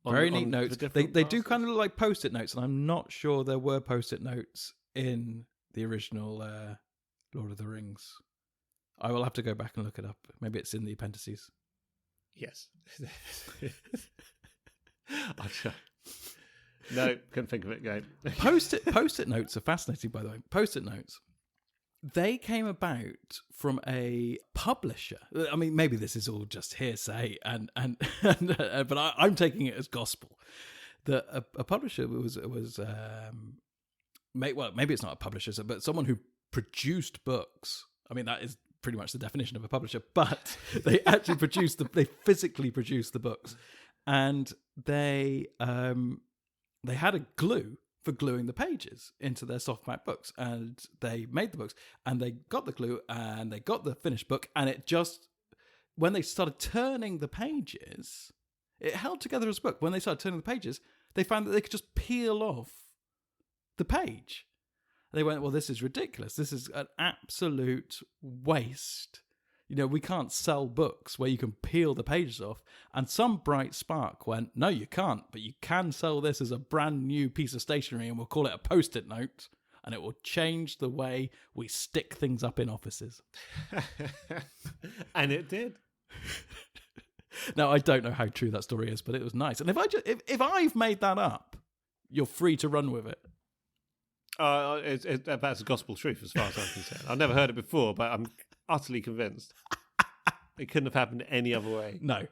Very neat the notes. different They do classes? kind of look like post-it notes, and I'm not sure there were post-it notes in the original Lord of the Rings. I will have to go back and look it up. Maybe it's in the appendices. Yes. I'll try. No, couldn't think of it. Go. Post-it notes are fascinating, by the way. Post-it notes. They came about from a publisher. I mean, maybe this is all just hearsay, but I'm taking it as gospel. That a publisher was maybe it's not a publisher, but someone who produced books. I mean, that is pretty much the definition of a publisher. But they actually they physically produced the books, and they had a glue for gluing the pages into their softback books, and they made the books, and they got the glue, and they got the finished book, and it just, when they started turning the pages, it held together as a book. When they started turning the pages, they found that they could just peel off the page. They went, well, this is ridiculous. This is an absolute waste. You know, we can't sell books where you can peel the pages off. And some bright spark went, no, you can't, but you can sell this as a brand new piece of stationery, and we'll call it a post-it note, and it will change the way we stick things up in offices. And it did. Now, I don't know how true that story is, but it was nice. And if I've made that up, you're free to run with it. That's gospel truth as far as I'm concerned. I've never heard it before, but I'm utterly convinced it couldn't have happened any other way. No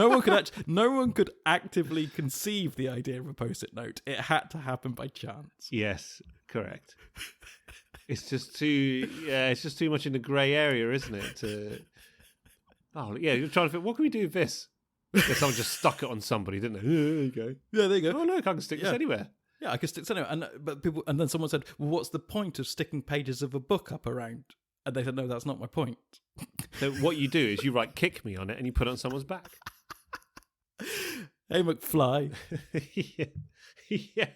one could actively conceive the idea of a post-it note. It had to happen by chance. Yes, correct. It's just too much in the grey area, isn't it? You're trying to think, what can we do with this? Yeah, someone just stuck it on somebody, didn't they? There you go. Yeah, there you go. Oh look, I can stick this anywhere. Yeah, I can stick this anywhere. And then someone said, well, what's the point of sticking pages of a book up around? And they said, no, that's not my point. So what you do is you write "kick me" on it and you put it on someone's back. Hey, McFly. Yeah.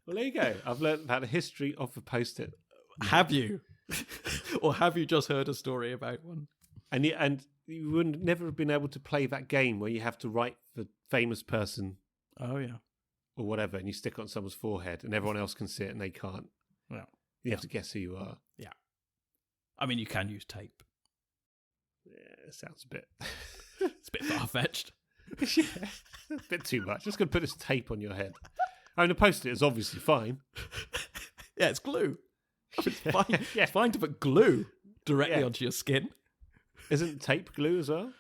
Well, there you go. I've learned about the history of the post-it. Have you? Or have you just heard a story about one? And you would never have been able to play that game where you have to write the famous person. Oh, yeah. Or whatever, and you stick it on someone's forehead and everyone else can see it and they can't. Yeah. You have to guess who you are. Yeah. I mean, you can use tape. Yeah, it sounds a bit... It's a bit far-fetched. Yeah, a bit too much. Just going to put this tape on your head. I mean, the post-it is obviously fine. Yeah, it's glue. It's fine. Yeah. It's fine to put glue directly onto your skin. Isn't tape glue as well?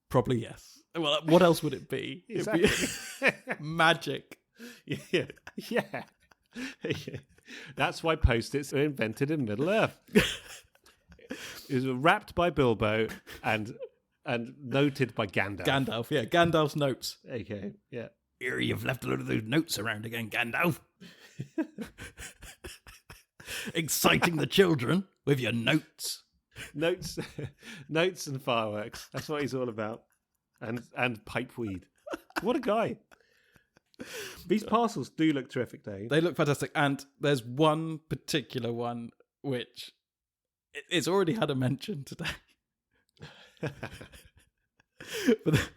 Probably yes. Well, what else would it be? Exactly. It'd be magic. Yeah. That's why post-its were invented in Middle-earth. It was wrapped by Bilbo and noted by Gandalf. Gandalf's notes. Okay, yeah. Here, you've left a lot of those notes around again, Gandalf. Exciting the children with your notes. Notes and fireworks. That's what he's all about. And pipeweed. What a guy. These parcels do look terrific, Dave. They look fantastic. And there's one particular one which it's already had a mention today. But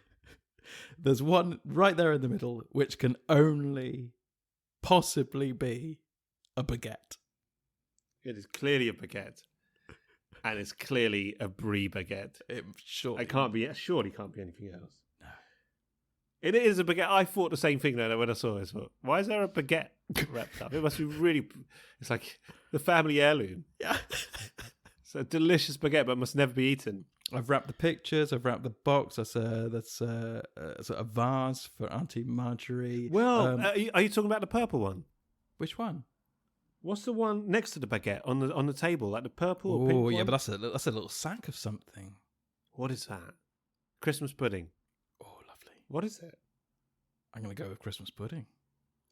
there's one right there in the middle which can only possibly be a baguette. It is clearly a baguette. And it's clearly a brie baguette. It surely can't be anything else. No. It is a baguette. I thought the same thing though when I saw this. Why is there a baguette wrapped up? It must be really... It's like the family heirloom. Yeah. It's a delicious baguette, but must never be eaten. I've wrapped the pictures. I've wrapped the box. That's a vase for Auntie Marjorie. Well, are you talking about the purple one? Which one? What's the one next to the baguette on the table, like the purple or pink one? Oh, yeah, but that's a little sack of something. What is that? Christmas pudding. Oh, lovely. What is it? I'm going to go with Christmas pudding.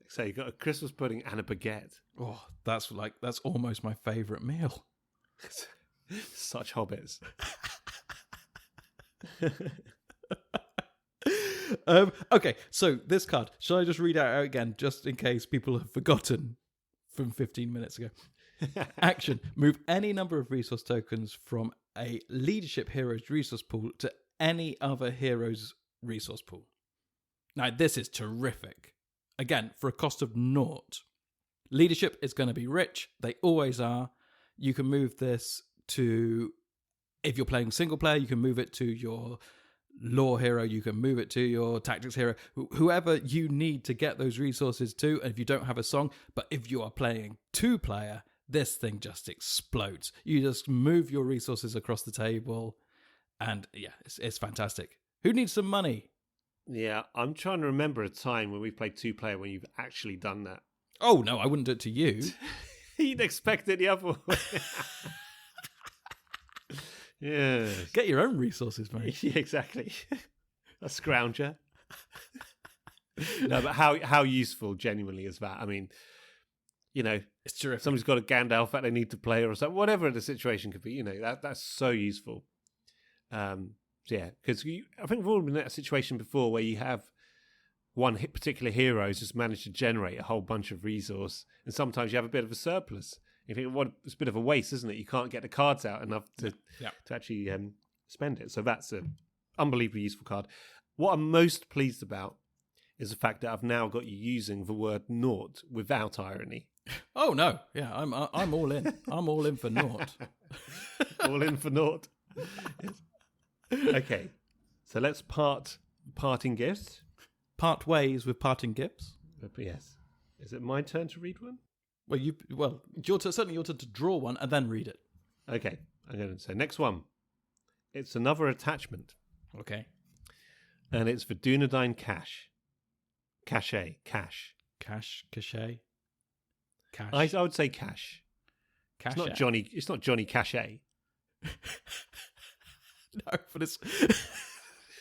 So you got a Christmas pudding and a baguette. Oh, that's almost my favourite meal. Such hobbits. Okay, so this card. Shall I just read it out again, just in case people have forgotten from 15 minutes ago? Action. Move any number of resource tokens from a leadership hero's resource pool to any other hero's resource pool. Now, this is terrific. Again, for a cost of naught. Leadership is going to be rich. They always are. You can move this to, if you're playing single player, you can move it to your lore hero, you can move it to your tactics hero, whoever you need to get those resources to, and if you don't have a song. But if you are playing 2-player, this thing just explodes. You just move your resources across the table, and yeah, it's fantastic. Who needs some money? Yeah, I'm trying to remember a time when we've played 2-player when you've actually done that. Oh, no, I wouldn't do it to you. You'd expect it the other way. Yeah. Get your own resources, mate. Yeah, exactly. A scrounger. No, but how useful genuinely is that? I mean, you know, It's terrific. somebody's got a Gandalf that they need to play or something, whatever the situation could be, you know, that's so useful. Yeah, because I think we've all been in a situation before where you have one particular hero who's just managed to generate a whole bunch of resource, and sometimes you have a bit of a surplus. You think, what? It's a bit of a waste, isn't it? You can't get the cards out enough to actually spend it. So that's an unbelievably useful card. What I'm most pleased about is the fact that I've now got you using the word naught without irony. Oh no, yeah, I'm all in. I'm all in for naught. All in for naught. Yes. Okay, so let's parting gifts. Part ways with parting gifts. Yes. Is it my turn to read one? Well, certainly your turn to draw one and then read it. Okay, I'm going to say next one. It's another attachment, Okay. and it's for Dúnedain Cache. Cachet. Cache, cachet, cache. I would say cache. Cache. It's not Johnny Cachet. No, but it's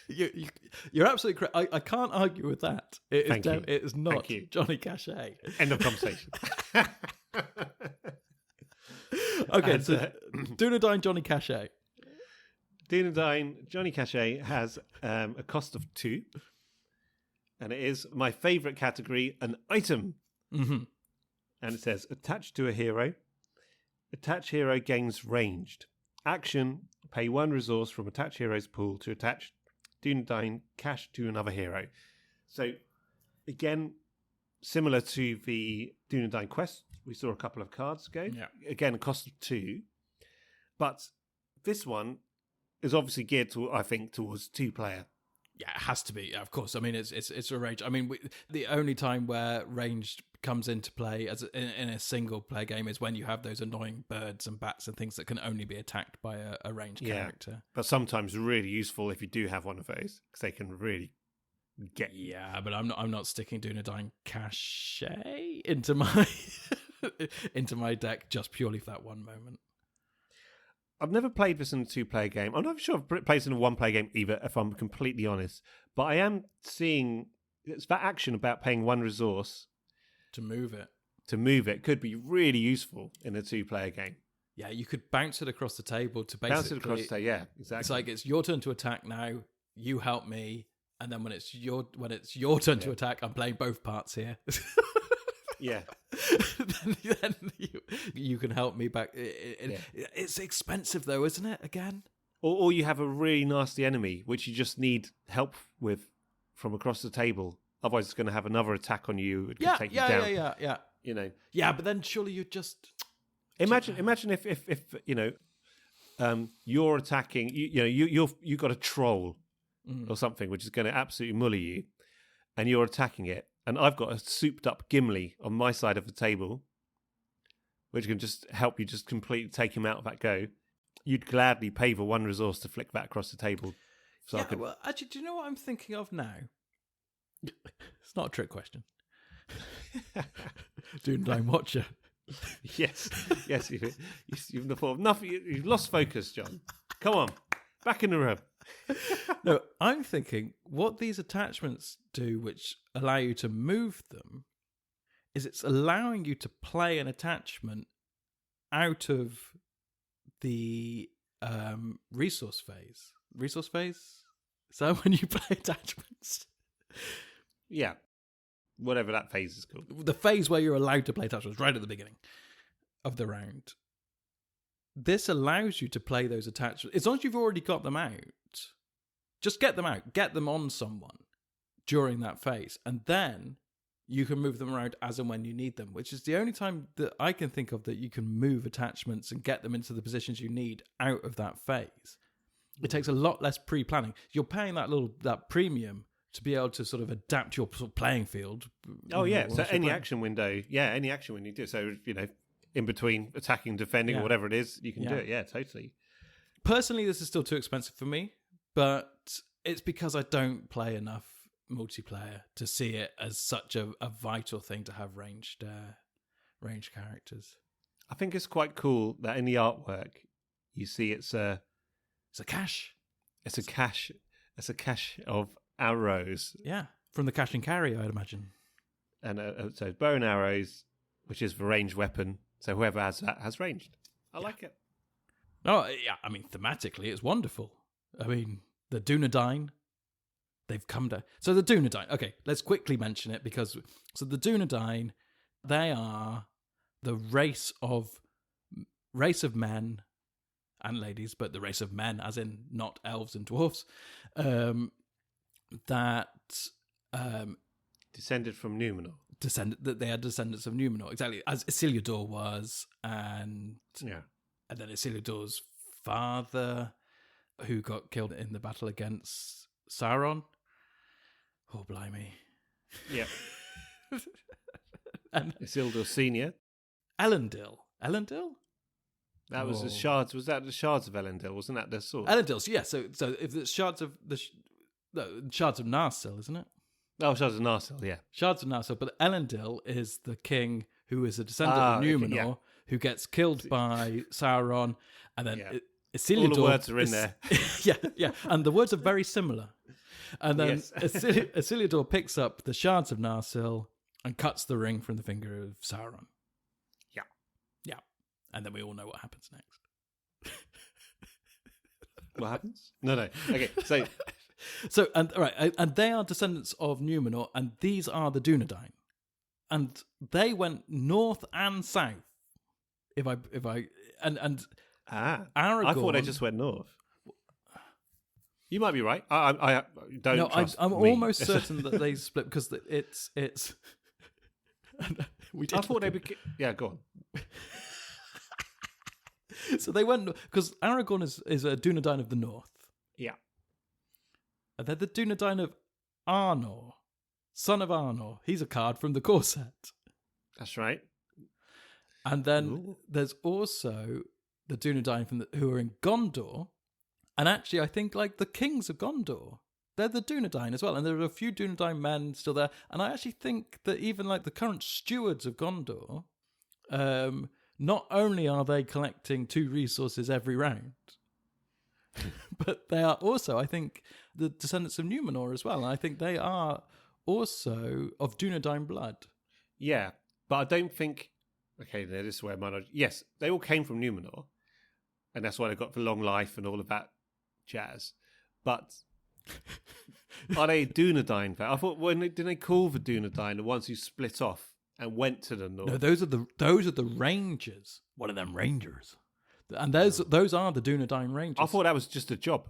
you're absolutely correct. I can't argue with that. It is not Johnny Cachet. End of conversation. Okay, so Dúnedain Johnny Cachet. Dúnedain Johnny Cachet has a cost of 2, and it is my favourite category, an item. Mm-hmm. And it says, attached to a hero. Attached hero gains ranged. Action, pay 1 resource from attached hero's pool to attach Dúnedain Cache to another hero. So, again, similar to the Dúnedain quest, we saw a couple of cards ago. Yeah. Again, a cost of 2. But this one is obviously geared to, I think, towards 2-player. Yeah, it has to be. Of course. I mean, it's a range. I mean, the only time where ranged comes into play in a single player game is when you have those annoying birds and bats and things that can only be attacked by a ranged character. But sometimes really useful if you do have one of those, because they can really get. Yeah, but I'm not sticking Dúnedain Cachet into my into my deck just purely for that one moment. I've never played this in a 2-player game. I'm not sure I've played this in a 1-player game either, if I'm completely honest. But I am seeing it's that action about paying 1 resource to move it. Could be really useful in a 2-player game. Yeah, you could bounce it across the table to basically... Bounce it across the table, yeah, exactly. It's like, it's your turn to attack now, you help me, and then when it's your turn to attack, I'm playing both parts here. Yeah. then you can help me back. It's expensive though, isn't it, again? Or you have a really nasty enemy, which you just need help with from across the table. Otherwise, it's going to have another attack on you. It could take you down. Yeah. You know. Yeah, but then surely you just imagine if you know, you're attacking. You got a troll or something, which is going to absolutely mully you, and you're attacking it. And I've got a souped up Gimli on my side of the table, which can just help you just completely take him out of that go. You'd gladly pay for 1 resource to flick that across the table. So well, actually, do you know what I'm thinking of now? It's not a trick question. Dúnedain Watcher. Yes, you've thought of nothing. You've lost focus, John. Come on, back in the room. No, I'm thinking what these attachments do, which allow you to move them, is it's allowing you to play an attachment out of the resource phase. Resource phase? Is that when you play attachments? Yeah. Whatever that phase is called. The phase where you're allowed to play attachments, right at the beginning of the round. This allows you to play those attachments. As long as you've already got them out, Just get them out. Get them on someone during that phase. And then you can move them around as and when you need them, which is the only time that I can think of that you can move attachments and get them into the positions you need out of that phase. It takes a lot less pre-planning. You're paying that premium to be able to sort of adapt your sort of playing field. Oh, yeah. So any action window you do. So, in between attacking, defending, or whatever it is, you can do it. Yeah, totally. Personally, this is still too expensive for me, but it's because I don't play enough multiplayer to see it as such a vital thing to have ranged characters. I think it's quite cool that in the artwork you see it's a cache. It's a cache of arrows. Yeah, from the cache and carry, I'd imagine. And so bow and arrows, which is the ranged weapon. So whoever has that has ranged. I like it. Oh yeah, I mean thematically it's wonderful. I mean the Dúnedain. They've come down. So the Dúnedain, okay, let's quickly mention it because the Dúnedain, they are the race of men and ladies, but the race of men, as in not elves and dwarfs, that descended from Numenor. That they are descendants of Numenor, exactly as Isildur was, and then Isildur's father, who got killed in the battle against Sauron. Oh, blimey. Yeah. And Isildur Senior. Elendil? That was the shards. Was that the shards of Elendil? Wasn't that their sword? Elendil, yeah. So if it's shards of shards of Narsil, isn't it? Oh, shards of Narsil, yeah. Shards of Narsil, but Elendil is the king who is a descendant of Numenor, who gets killed by Sauron, and then Isildur. All the words are in there. Yeah, and the words are very similar. And then Isildur picks up the shards of Narsil and cuts the ring from the finger of Sauron. Yeah. And then we all know what happens next. What happens? No. Okay, and they are descendants of Numenor, and these are the Dúnedain. And they went north and south. Aragorn, I thought they just went north. You might be right. I don't. No, trust I'm me. almost certain that they split because it's. I thought they became. Yeah, go on. So they went because Aragorn is a Dúnedain of the north. Yeah. And they're the Dúnedain of Arnor, son of Arnor. He's a card from the core set. That's right. And then there's also the Dúnedain who are in Gondor. And actually, I think like the kings of Gondor, they're the Dúnedain as well. And there are a few Dúnedain men still there. And I actually think that even like the current stewards of Gondor, not only are they collecting 2 resources every round, but they are also, I think, the descendants of Numenor as well. And I think they are also of Dúnedain blood. Yeah, but I don't think... Okay, this is where my knowledge... Yes, they all came from Numenor, and that's why they got the long life and all of that jazz. But are they Dúnedain? I thought, did they call the Dúnedain the ones who split off and went to the north? No, those are the Rangers. One of them Rangers. And those are the Dúnedain Rangers. I thought that was just a job.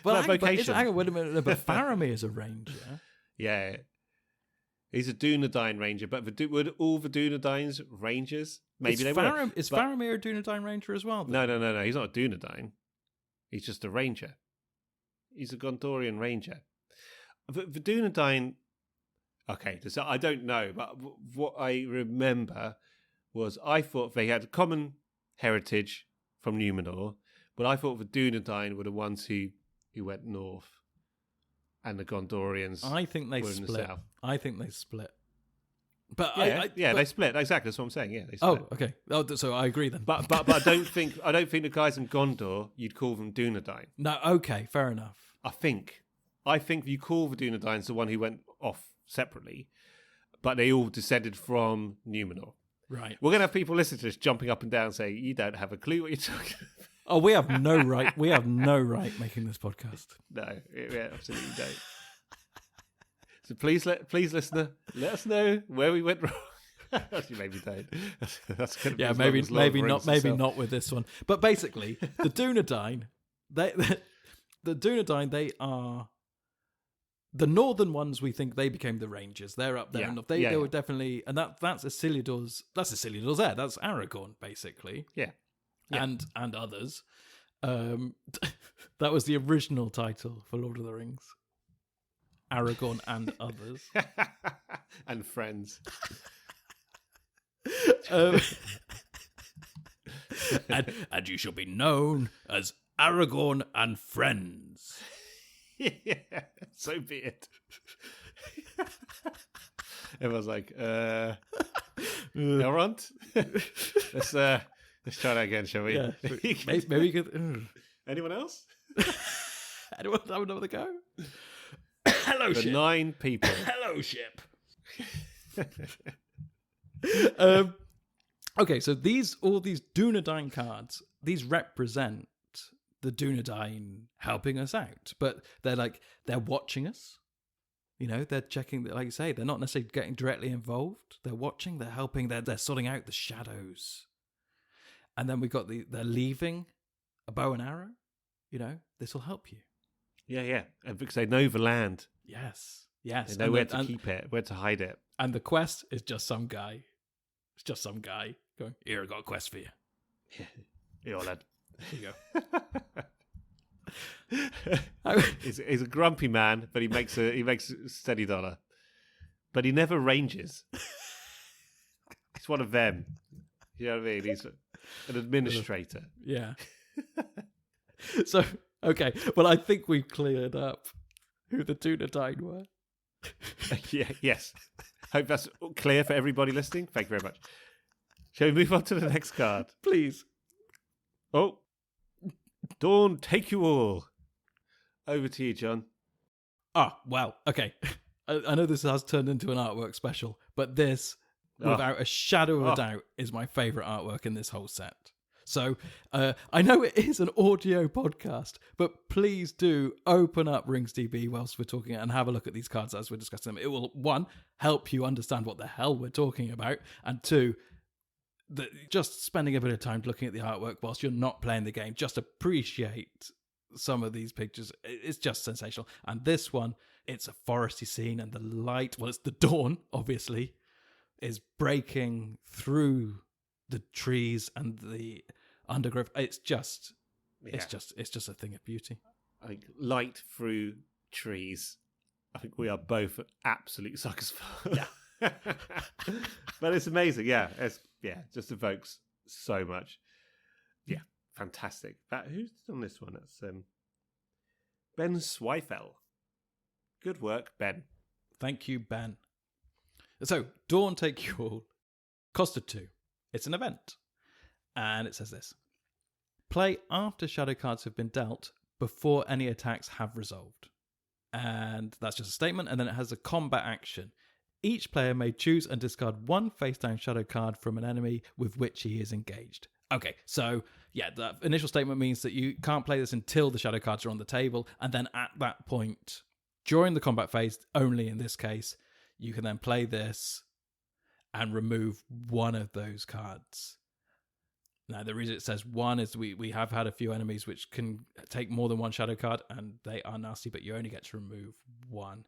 Well, hang on, wait a minute. But Faramir is a ranger. Yeah. He's a Dúnedain ranger, but would all the Dúnedains rangers? Maybe they were. Is Faramir a Dúnedain ranger as well? Then? No. He's not a Dúnedain. He's just a ranger. He's a Gondorian ranger. The Dúnedain... Okay, so I don't know, but what I remember was I thought they had a common heritage from Numenor, but I thought the Dúnedain were the ones who went north, and the Gondorians. I think they were split. In the south. I think they split. But they split. Exactly, that's what I'm saying. Yeah, they split. Oh, okay. Oh, so I agree then. But I don't think the guys in Gondor you'd call them Dúnedain. No, okay, fair enough. I think you call the Dúnedains the one who went off separately, but they all descended from Numenor. Right. We're going to have people listening to this jumping up and down saying, you don't have a clue what you're talking about. Oh, we have no right. We have no right making this podcast. No, we absolutely don't. So please, listener, let us know where we went wrong. Actually, maybe don't. That's going to be maybe not with this one. But basically, the Dúnedain the Dúnedain, they are the northern ones. We think they became the Rangers. They're up there. Yeah. And they were definitely, and that's Isildur's heir. That's Aragorn, basically. Yeah. And others. That was the original title for Lord of the Rings. Aragorn and others. And friends. And you shall be known as Aragorn and friends. Yeah, so be it. Everyone's like, Elrond? Let's try that again, shall we? Yeah. Maybe you could. Anyone else? Anyone have another go? Hello, The ship. 9 people. Hello, ship. Okay, so all these Dúnedain cards, these represent the Dúnedain helping us out, but they're watching us. You know, they're checking. Like you say, they're not necessarily getting directly involved. They're watching. They're helping. They're sorting out the shadows. And then we got they're leaving a bow and arrow. You know, this will help you. Yeah. And because they know the land. Yes. They know where to keep it, where to hide it. And the quest is just some guy. It's just some guy going, here, I got a quest for you. Yeah, lad. Here you go. He's a grumpy man, but he makes a steady dollar. But he never ranges. He's one of them. You know what I mean? He's an administrator. Yeah. So, okay. Well, I think we've cleared up who the Dúnedain were. Yes. Hope that's clear for everybody listening. Thank you very much. Shall we move on to the next card? Please. Oh. Dawn, take you all. Over to you, John. Well, okay. I know this has turned into an artwork special, but this, without a shadow of a doubt, is my favourite artwork in this whole set. So I know it is an audio podcast, but please do open up RingsDB whilst we're talking and have a look at these cards as we're discussing them. It will, 1, help you understand what the hell we're talking about, and 2, just spending a bit of time looking at the artwork whilst you're not playing the game, just appreciate some of these pictures. It's just sensational. And this one, it's a foresty scene, and the light, well, it's the dawn, obviously, is breaking through the trees and the undergrowth. It's just a thing of beauty. I think light through trees. I think we are both absolute suckers for. Yeah. But it's amazing. Yeah. Just evokes so much. Yeah. Fantastic. Who's on this one? That's Ben Swifel. Good work, Ben. Thank you, Ben. So, Dawn Take You All. Cost of 2. It's an event. And it says this. Play after shadow cards have been dealt, before any attacks have resolved. And that's just a statement. And then it has a combat action. Each player may choose and discard 1 face-down shadow card from an enemy with which he is engaged. Okay, so yeah, the initial statement means that you can't play this until the shadow cards are on the table. And then at that point, during the combat phase, only in this case, you can then play this and remove 1 of those cards. Now, the reason it says 1 is we have had a few enemies which can take more than 1 shadow card, and they are nasty, but you only get to remove 1.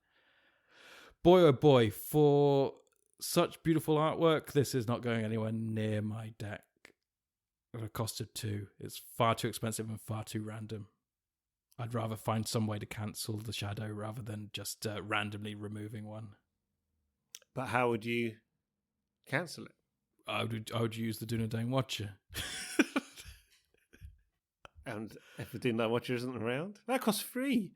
Boy, oh boy, for such beautiful artwork, this is not going anywhere near my deck. At a cost of 2, it's far too expensive and far too random. I'd rather find some way to cancel the shadow rather than just randomly removing 1. But how would you cancel it? I would use the Dúnedain Watcher. And if the Dúnedain Watcher isn't around, that costs 3.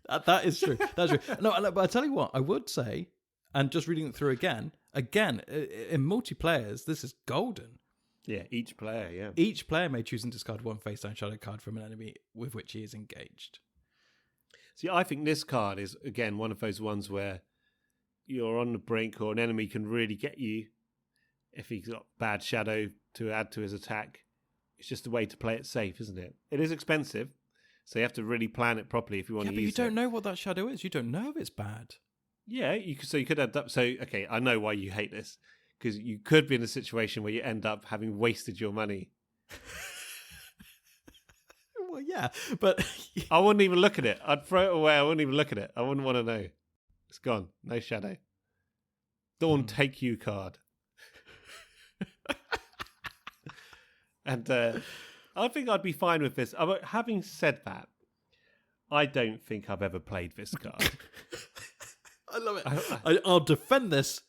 That is true. That's true. No, but I tell you what, I would say, and just reading it through again, in multiplayers, this is golden. Yeah, each player, yeah. Each player may choose and discard 1 face-down shadow card from an enemy with which he is engaged. See, I think this card is, again, one of those ones where you're on the brink or an enemy can really get you if he's got bad shadow to add to his attack. It's just a way to play it safe, isn't it? It is expensive, so you have to really plan it properly if you want to use it. Yeah, but you don't know what that shadow is. You don't know if it's bad. Yeah, you could end up... So, okay, I know why you hate this. Because you could be in a situation where you end up having wasted your money. Well, Yeah, but I wouldn't even look at it. I'd throw it away. I wouldn't even look at it. I wouldn't want to know. It's gone. No shadow. Dawn, take you card. And I think I'd be fine with this. Having said that, I don't think I've ever played this card. I love it. I'll defend this.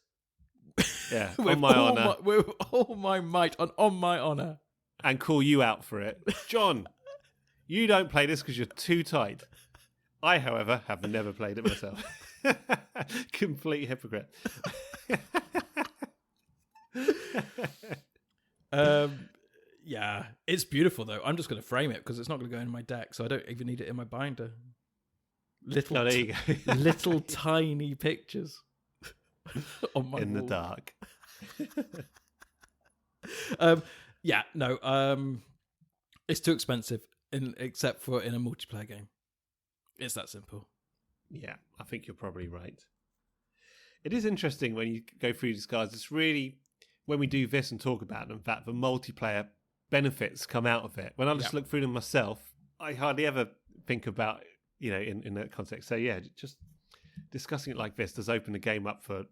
Yeah, with on my honour. With all my might and on my honour. And call you out for it. John, you don't play this because you're too tight. I, however, have never played it myself. Complete hypocrite. Yeah, it's beautiful though. I'm just going to frame it because it's not going to go in my deck, so I don't even need it in my binder. Little, there you go. Little tiny pictures on my in wall. the dark. Yeah, no, it's too expensive, except for in a multiplayer game. It's that simple. Yeah, I think you're probably right. It is interesting when you go through these cards. It's really, when we do this and talk about them, that the multiplayer benefits come out of it. When I just look through them myself, I hardly ever think about, in that context. So yeah, just discussing it like this does open the game up from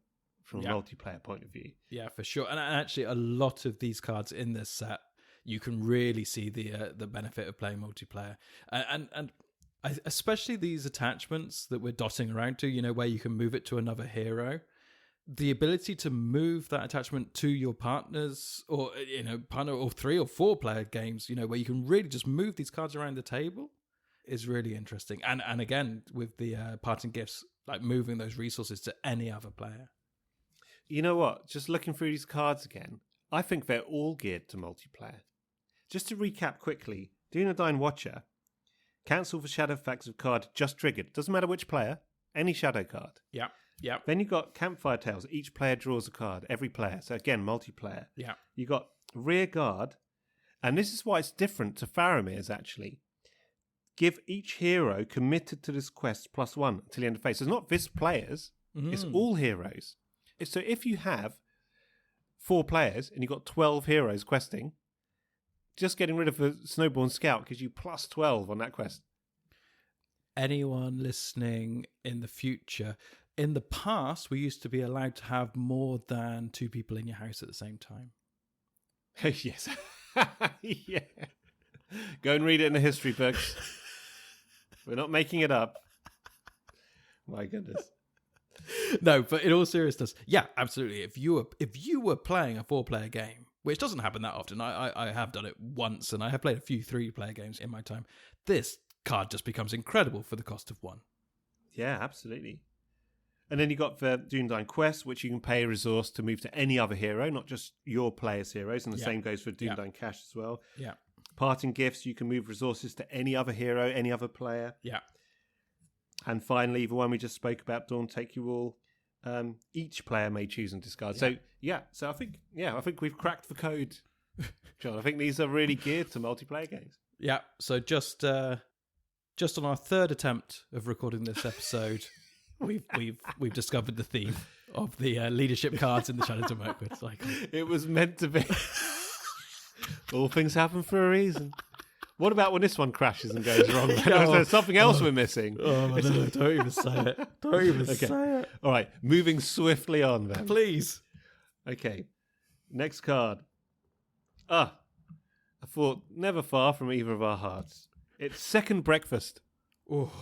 a multiplayer point of view. Yeah, for sure. And actually, a lot of these cards in this set, you can really see the benefit of playing multiplayer, and especially these attachments that we're dotting around to. Where you can move it to another hero. The ability to move that attachment to your partners, or partner or 3 or 4 player games, where you can really just move these cards around the table, is really interesting. And again, with the parting gifts, like moving those resources to any other player. You know what? Just looking through these cards again, I think they're all geared to multiplayer. Just to recap quickly, Dúnedain Watcher, cancel the shadow effects of card just triggered. Doesn't matter which player, any shadow card. Yeah. Yeah. Then you got Campfire Tales. Each player draws a card. Every player. So again, multiplayer. Yeah. You got Rear Guard, and this is why it's different to Faramir's actually. Give each hero committed to this quest +1 until the end of phase. So it's not this players. It's all heroes. So if you have 4 players and you've got 12 heroes questing, just getting rid of the Snowborn Scout gives you +12 on that quest. Anyone listening in the future, in the past, we used to be allowed to have more than 2 people in your house at the same time. Yes. Yeah. Go and read it in the history books. We're not making it up. My goodness. No, but in all seriousness, yeah, absolutely. If you were playing a 4-player game, which doesn't happen that often, I have done it once, and I have played a few 3-player games in my time, this card just becomes incredible for the cost of 1. Yeah, absolutely. And then you got the Dúnedain Quest, which you can pay a resource to move to any other hero, not just your player's heroes. And the same goes for Dúnedain Cash as well. Yeah. Parting Gifts, you can move resources to any other hero, any other player. Yeah. And finally, the one we just spoke about, Dawn Take You All, each player may choose and discard. Yeah. So I think we've cracked the code, John. I think these are really geared to multiplayer games. Yeah. So just on our 3rd attempt of recording this episode, we've discovered the theme of the leadership cards in the Shadows of Mirkwood cycle. It was meant to be. All things happen for a reason. What about when this one crashes and goes wrong? There's something else we're missing. Oh, no, don't even say it. Don't even say it. All right, moving swiftly on then. Please. Okay, next card. I thought never far from either of our hearts. It's Second Breakfast. Oh.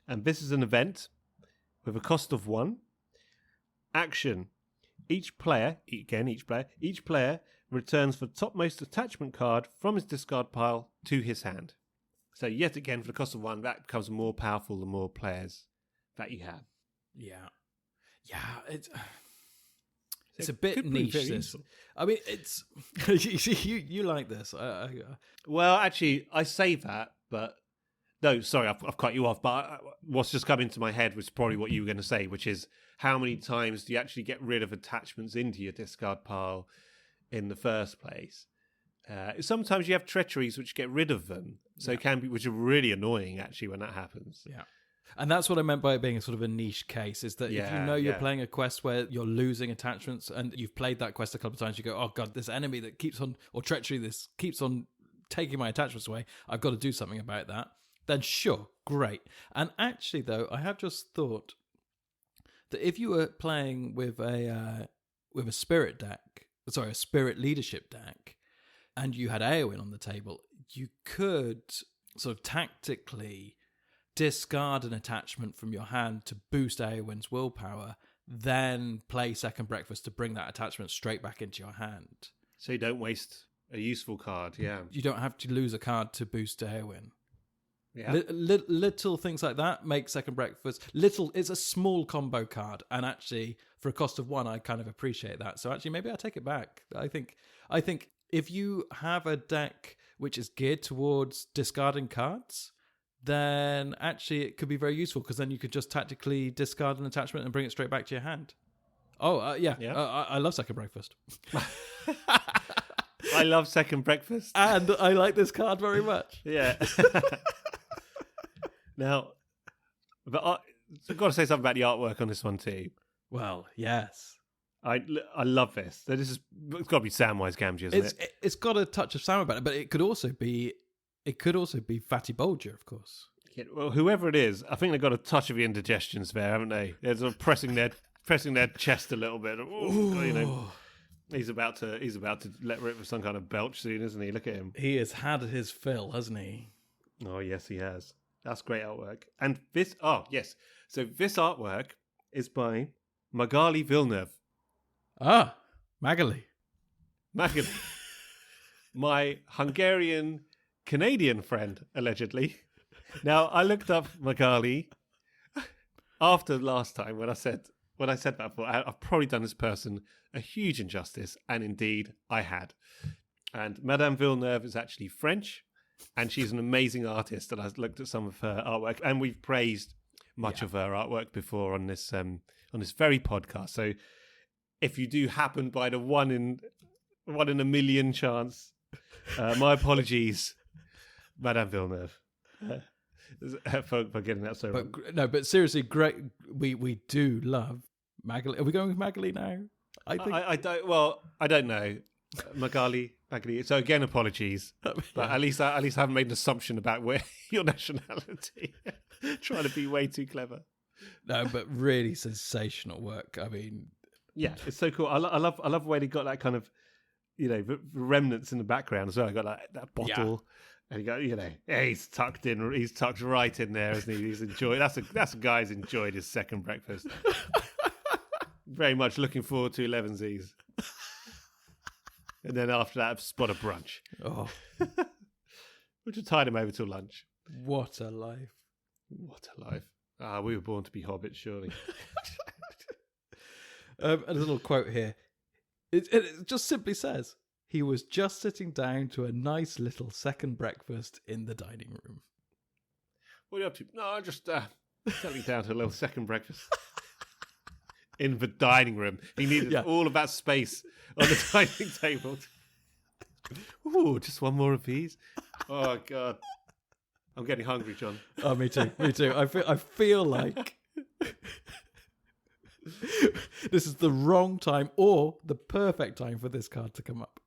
And this is an event with a cost of 1. Action. Each player returns the topmost attachment card from his discard pile to his hand. So yet again, for the cost of 1, that becomes more powerful the more players that you have. Yeah. Yeah, it's a bit niche. This, I mean, it's you like this. Well, actually, I say that, but no, sorry, I've cut you off. But what's just come into my head was probably what you were going to say, which is how many times do you actually get rid of attachments into your discard pile in the first place? Sometimes you have treacheries which get rid of them, so it can be, which are really annoying actually when that happens. Yeah. And that's what I meant by it being a sort of a niche case, is that if you know you're playing a quest where you're losing attachments and you've played that quest a couple of times, you go, oh God, this enemy that keeps on, or treachery this keeps on taking my attachments away. I've got to do something about that. Then sure, great. And actually, though, I have just thought that if you were playing with a spirit a spirit leadership deck, and you had Eowyn on the table, you could sort of tactically discard an attachment from your hand to boost Eowyn's willpower, then play Second Breakfast to bring that attachment straight back into your hand. So you don't waste a useful card, yeah. You don't have to lose a card to boost Eowyn. Yeah. Little things like that make Second Breakfast it's a small combo card, and actually for a cost of 1 I kind of appreciate that. So actually maybe I take it back. I think if you have a deck which is geared towards discarding cards, then actually it could be very useful, because then you could just tactically discard an attachment and bring it straight back to your hand. I love Second Breakfast. I love Second Breakfast. And I like this card very much. Yeah. Now, but I've got to say something about the artwork on this one too. Well, yes. I love this. It's got to be Samwise Gamgee, isn't it? It's got a touch of Sam about it, but it could also be Fatty Bolger, of course. Yeah, well, whoever it is, I think they've got a touch of indigestions there, haven't they? They're sort of pressing their chest a little bit. Ooh, you know, he's about to let rip with some kind of belch soon, isn't he? Look at him. He has had his fill, hasn't he? Oh yes, he has. That's great artwork. And this, so this artwork is by Magali Villeneuve. Ah, Magali. My Hungarian Canadian friend, allegedly. Now, I looked up Magali after last time when I said that. I thought, I've probably done this person a huge injustice, and indeed I had. And Madame Villeneuve is actually French, and she's an amazing artist. And I looked at some of her artwork, and we've praised much of her artwork before on this very podcast. So if you do happen by the one in a million chance, my apologies, Madame Villeneuve, for getting that so wrong. No, but seriously, great. We do love Magali. Are we going with Magali now? I think I don't know. Magali. So again, apologies. But at least I haven't made an assumption about where your nationality. Trying to be way too clever. No, but really sensational work. I mean, yeah, it's so cool. I love the way they got that kind of, the remnants in the background as well. I got that bottle, and you got, he's tucked in. He's tucked right in there, isn't he? He's enjoyed. That's a guy's enjoyed his second breakfast. Very much looking forward to 11Z's. And then after that, spot a brunch. Oh, which would tide him over till lunch. What a life! What a life! We were born to be hobbits, surely. A little quote here. It just simply says, he was just sitting down to a nice little second breakfast in the dining room. What are you up to? No, I'm just settling down to a little second breakfast. In the dining room. He needed all of that space on the dining table. Ooh, just one more of these. Oh, God. I'm getting hungry, John. Oh, me too. I feel like this is the wrong time or the perfect time for this card to come up.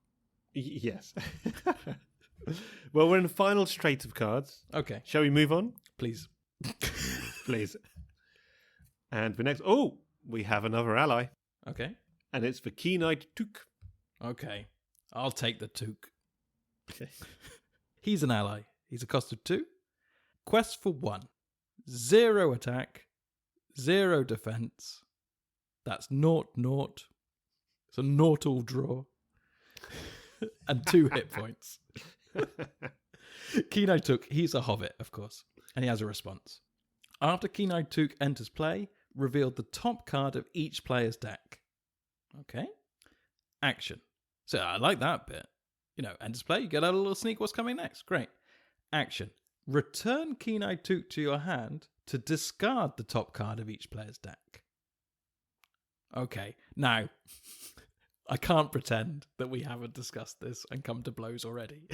Yes. Well, we're in the final straight of cards. Okay. Shall we move on? Please. Please. And the next... we have another ally. Okay. And it's the Keen-Eyed Took. Okay. I'll take the Took. Okay. He's an ally. He's a cost of 2. Quest for 1. 0 attack. 0 defense. That's 0/0. It's a 0 draw. And 2 hit points. Keen-Eyed Took, he's a hobbit, of course. And he has a response. After Keen-Eyed Took enters play, reveal the top card of each player's deck. Okay. Action. So I like that bit. Enters play, you get a little sneak what's coming next. Great. Action. Return Keen-Eyed Took to your hand to discard the top card of each player's deck. Okay. Now, I can't pretend that we haven't discussed this and come to blows already.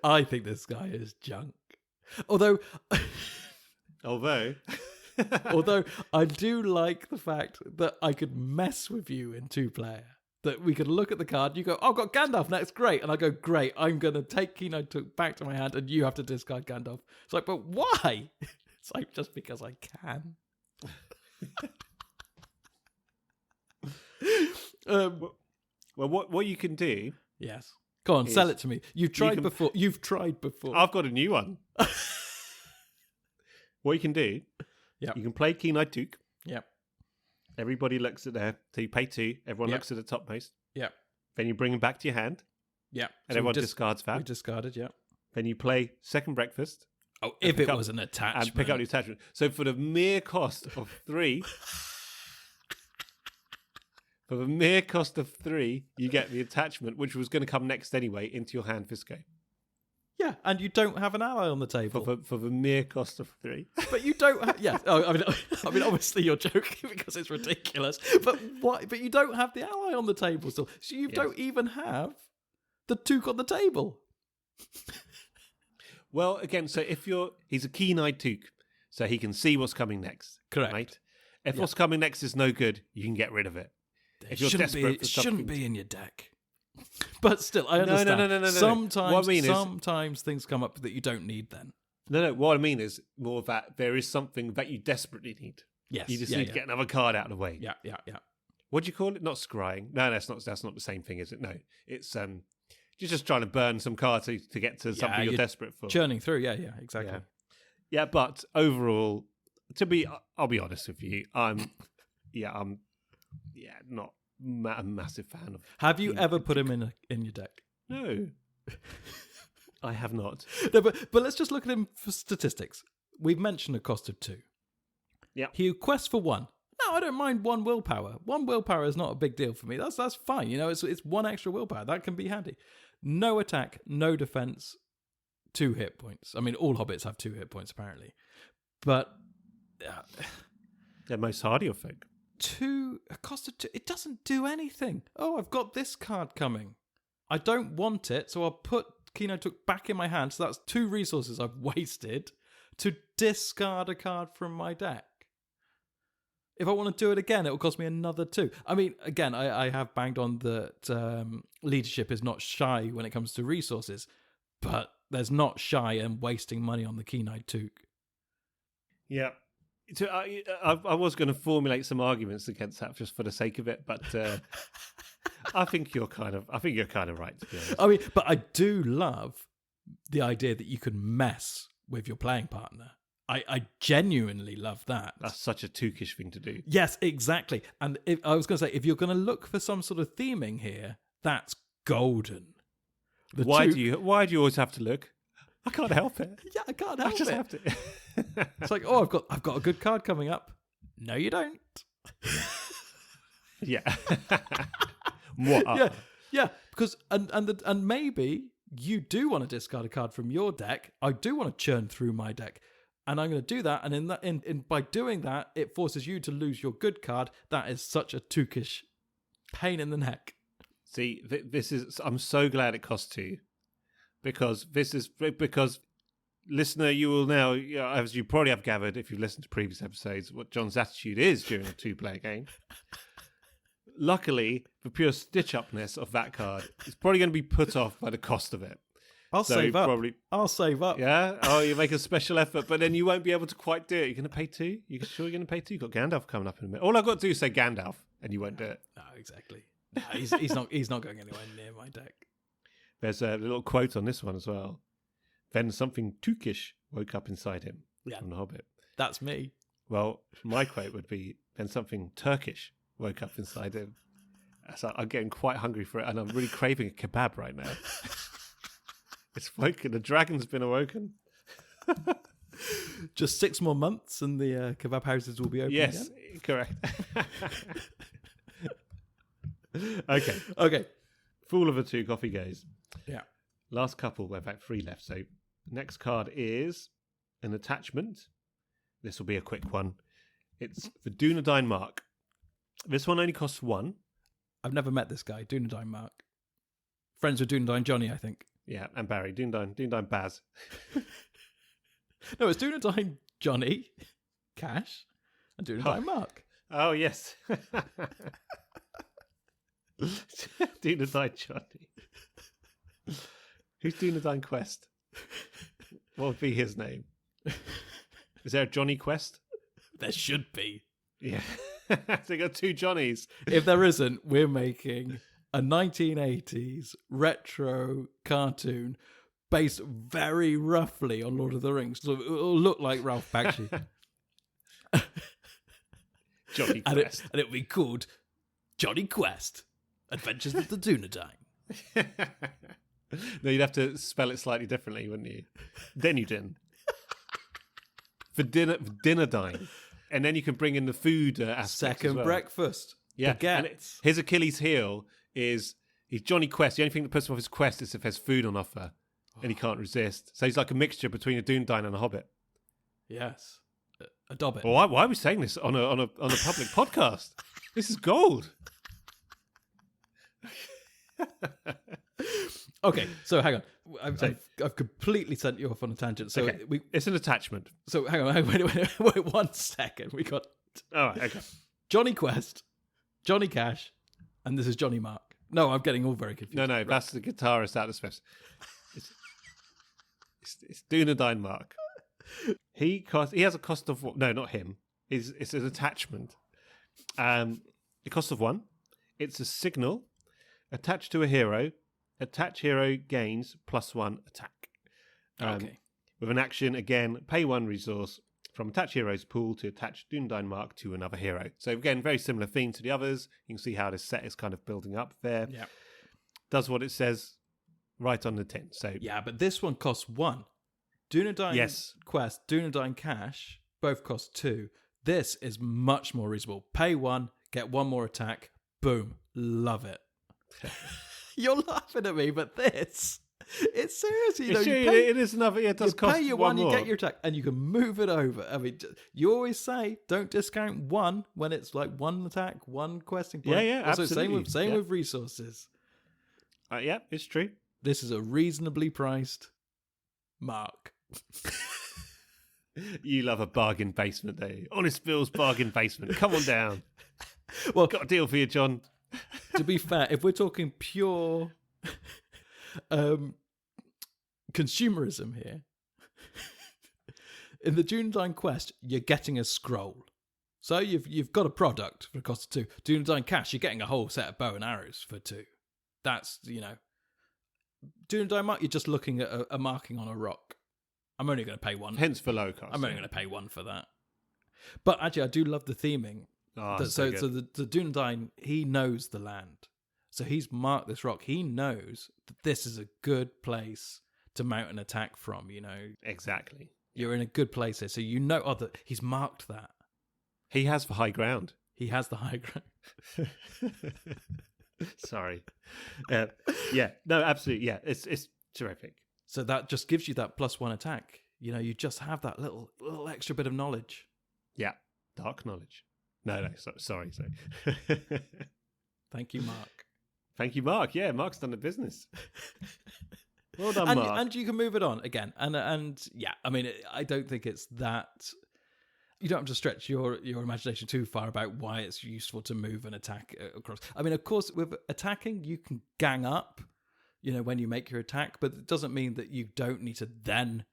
I think this guy is junk. Although I do like the fact that I could mess with you in 2-player. That we could look at the card, you go, oh, I've got Gandalf next, great. And I go, great, I'm going to take Keynote Took back to my hand and you have to discard Gandalf. It's like, but why? It's like, just because I can. Well, what you can do... Yes. Go on, sell it to me. You've tried before. I've got a new one. What you can do, Yep. you can play Keynote Took. Yep. Everybody looks at there. So you pay 2. Everyone looks at the topmost. Yep. Then you bring them back to your hand. Yep. And everyone discards We that. discarded, yep. Then you play Second Breakfast. Oh, if it was an attachment. And pick up the attachment. So for the mere cost of 3... For the mere cost of 3, you get the attachment, which was going to come next anyway, into your hand, Fisco. Yeah, and you don't have an ally on the table. For the mere cost of 3. But you don't have... Yeah, I mean, obviously you're joking because it's ridiculous. But why? But you don't have the ally on the table still. So you don't even have the Took on the table. Well, again, so he's a keen-eyed Took, so he can see what's coming next. Correct. Right? If what's coming next is no good, you can get rid of it. If you're desperate for something... shouldn't be in your deck. But still, I understand. No. Sometimes, what I mean sometimes things come up that you don't need then. No. What I mean is more that there is something that you desperately need. Yes. You just need to get another card out of the way. Yeah. What do you call it? Not scrying. No, that's not the same thing, is it? No. It's you're just trying to burn some cards to get to something you're desperate for. Churning through, yeah, exactly. Yeah, but overall, I'll be honest with you, I'm not a massive fan of... Have you ever put him in your deck? No. I have not. No, but let's just look at him for statistics. We've mentioned a cost of 2. Yeah. He quests for 1. No, I don't mind 1 willpower. 1 willpower is not a big deal for me. That's fine. You know, it's 1 extra willpower. That can be handy. No attack, no defense, 2 hit points. I mean, all hobbits have 2 hit points, apparently. But... they're most hardy of folk. 2, a cost of 2, it doesn't do anything. Oh, I've got this card coming. I don't want it, so I'll put Keynote Took back in my hand. So that's 2 resources I've wasted to discard a card from my deck. If I want to do it again, it will cost me another 2. I mean, again, I have banged on that leadership is not shy when it comes to resources, but there's not shy and wasting money on the Keynote Took. Yeah. So I was going to formulate some arguments against that just for the sake of it, but I think you're kind of right, to be honest. I mean, but I do love the idea that you can mess with your playing partner. I genuinely love that. That's such a Tookish thing to do. Yes, exactly. And I was going to say, if you're going to look for some sort of theming here, that's golden. Why do you always have to look? I can't help it. Yeah, I can't help it. I just have to. It's like, oh, I've got a good card coming up. No, you don't. Yeah. Yeah. Because and maybe you do want to discard a card from your deck. I do want to churn through my deck, and I'm going to do that. And in by doing that, it forces you to lose your good card. That is such a Tookish pain in the neck. See, this is. I'm so glad it cost 2. Because listener, you will now, as you probably have gathered if you've listened to previous episodes, what John's attitude is during a 2-player game. Luckily, the pure stitch-upness of that card is probably going to be put off by the cost of it. I'll save up. Yeah? Oh, you make a special effort, but then you won't be able to quite do it. You're going to pay 2? You sure you're going to pay 2? You've got Gandalf coming up in a minute. All I've got to do is say Gandalf, and you won't do it. No, exactly. No, he's not going anywhere near my deck. There's a little quote on this one as well. Then something Tookish woke up inside him from The Hobbit. That's me. Well, my quote would be, then something Turkish woke up inside him. So I'm getting quite hungry for it, and I'm really craving a kebab right now. It's woken. The dragon's been awoken. Just 6 more months and the kebab houses will be open again? Yes, correct. Okay. Fool of a Took, off he goes. Yeah. Last couple, we've had 3 left. So next card is an attachment. This will be a quick one. It's the Dúnedain Mark. This one only costs 1. I've never met this guy, Dúnedain Mark. Friends with Dúnedain Johnny, I think. Yeah, and Barry. Dúnedain Baz. No, it's Dúnedain Johnny, Cash, and Dúnedain Mark. Oh, yes. Dúnedain Johnny. Who's Dúnedain Quest? What would be his name? Is there a Johnny Quest? There should be. Yeah. They got two Johnnies. If there isn't, we're making a 1980s retro cartoon based very roughly on Lord of the Rings. So it'll look like Ralph Bakshi. Johnny Quest. And it'll be called Johnny Quest, Adventures of the Dúnedain. No, you'd have to spell it slightly differently, wouldn't you? Then you didn't. For Dúnedain. And then you can bring in the food aspect Second as well. breakfast. Yeah. Baguettes. His Achilles heel is he's Johnny Quest. The only thing that puts him off his quest is if there's food on offer and he can't resist. So he's like a mixture between a Dúnedain and a Hobbit. Yes. A Dobbit. Well, why are we saying this on a public podcast? This is gold. Okay, so hang on. I've completely sent you off on a tangent. So okay. It's an attachment. So hang on, wait 1 second. We got All right, okay. Johnny Quest, Johnny Cash, and this is Johnny Mark. No, I'm getting all very confused. No, right. That's the guitarist out of space. It's Dúnedain Mark. He has a cost of no, not him. It's an attachment. The cost of 1. It's a signal attached to a hero. Attach hero gains +1 attack. Okay. With an action, again, pay 1 resource from attach hero's pool to attach Dúnedain Mark to another hero. So again, very similar theme to the others. You can see how this set is kind of building up there. Yeah. Does what it says right on the tin. So yeah, but this one costs 1. Dúnedain Quest, Dúnedain Cash, both cost 2. This is much more reasonable. Pay 1, get 1 more attack. Boom. Love it. You're laughing at me, but this, it's seriously, it is another. It does cost pay your 1 1, more. you get your attack, and you can move it over. I mean, you always say don't discount 1 when it's like 1 attack, 1 questing point. Yeah, also, absolutely. Same with resources. Yeah, it's true. This is a reasonably priced Mark. You love a bargain basement, don't you? Honest Bill's bargain basement. Come on down. Well, got a deal for you, John. To be fair, if we're talking pure consumerism here, in the Dúnedain Quest, you're getting a scroll. So you've got a product for the cost of 2. Dúnedain Cash, you're getting a whole set of bow and arrows for 2. That's, Dúnedain Mark, you're just looking at a marking on a rock. I'm only going to pay 1. Hence for low cost. I'm only going to pay 1 for that. But actually, I do love the theming. So the Dúnedain, he knows the land. So he's marked this rock. He knows that this is a good place to mount an attack from, Exactly. You're in a good place here. So that he's marked that. He has the high ground. He has the high ground. Sorry. Yeah. No, absolutely. Yeah. It's terrific. So that just gives you that +1 attack. You just have that little extra bit of knowledge. Yeah. Dark knowledge. No, sorry. Thank you, Mark. Thank you, Mark. Yeah, Mark's done the business. Well done, Mark. And you can move it on again. And yeah, I mean, I don't think it's that. You don't have to stretch your imagination too far about why it's useful to move an attack across. I mean, of course, with attacking, you can gang up, when you make your attack, but it doesn't mean that you don't need to then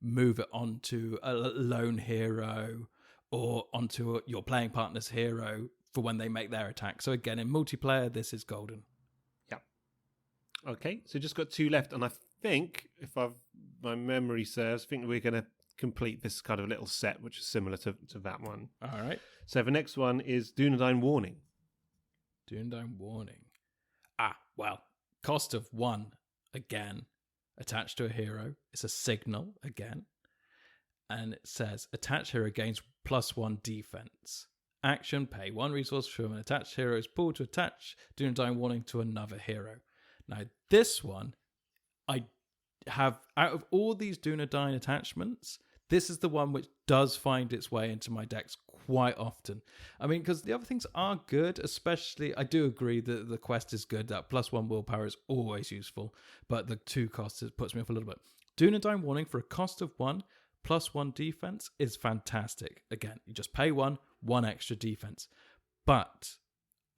move it onto a lone hero or onto your playing partner's hero for when they make their attack. So again, in multiplayer, this is golden. Yeah. Okay, so just got 2 left, and I think, if my memory serves, I think we're going to complete this kind of little set, which is similar to that one. All right. So the next one is Dúnedain Warning. Dúnedain Warning. Well, cost of 1, again, attached to a hero. It's a signal, again. And it says, attached hero gains +1 defense. Action, pay 1 resource from an attached hero's pool to attach Dúnedain Warning to another hero. Now, this one, I have, out of all these Dúnedain attachments, this is the one which does find its way into my decks quite often. I mean, because the other things are good, especially, I do agree that the quest is good, that +1 willpower is always useful, but the 2 costs, it puts me off a little bit. Dúnedain Warning for a cost of 1, +1 defense is fantastic. Again, you just pay 1 extra defense. But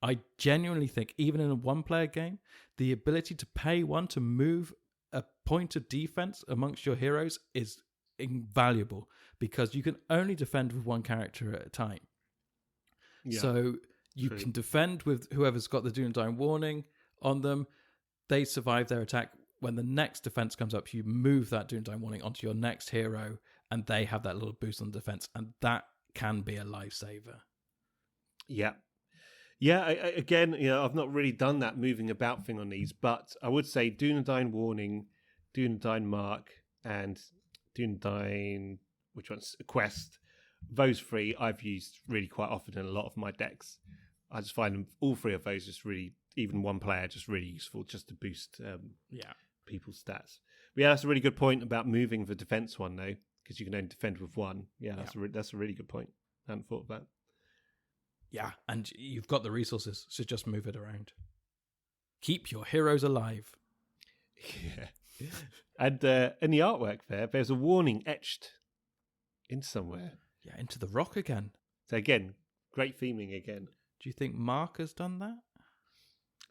I genuinely think, even in a one-player game, the ability to pay one to move a point of defense amongst your heroes is invaluable, because you can only defend with one character at a time. Yeah, so you can defend with whoever's got the Dúnedain warning on them. They survive their attack. When the next defense comes up, you move that Dúnedain warning onto your next hero, and they have that little boost on defense, and that can be a lifesaver. Yeah. Yeah, again, I've not really done that moving about thing on these, but I would say Dúnedain Warning, Dúnedain Mark, and Dúnedain, which one's Quest, those three I've used really quite often in a lot of my decks. I just find them, all three of those, just really, even one player, just really useful just to boost people's stats. But yeah, that's a really good point about moving the defense one, though, because you can only defend with one. Yeah, that's a really good point. I hadn't thought of that. Yeah, and you've got the resources, so just move it around. Keep your heroes alive. Yeah. And in the artwork there's a warning etched in somewhere. Yeah, into the rock again. So again, great theming again. Do you think Mark has done that?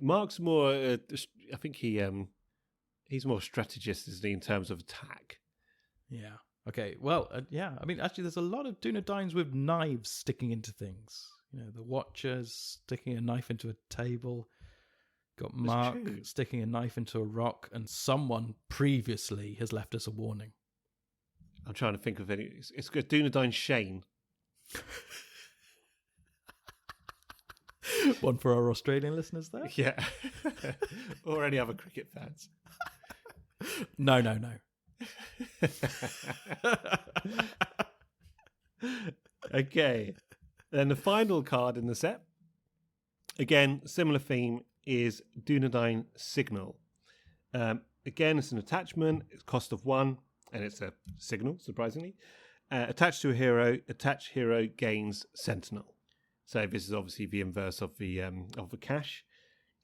Mark's more, I think he's more strategist, isn't he, in terms of attack. Yeah. Okay, well, yeah. I mean, actually, there's a lot of Dúnedains with knives sticking into things. The Watchers sticking a knife into a table. Got Mark sticking a knife into a rock, and someone previously has left us a warning. I'm trying to think of any. It's got Dúnedain Shane. One for our Australian listeners there? Yeah. Or any other cricket fans. No. Okay. Then the final card in the set, again, similar theme, is Dúnedain Signal. Again, it's an attachment. It's cost of 1, and it's a signal, surprisingly. Attached to a hero, attached hero gains Sentinel. So this is obviously the inverse of the cash.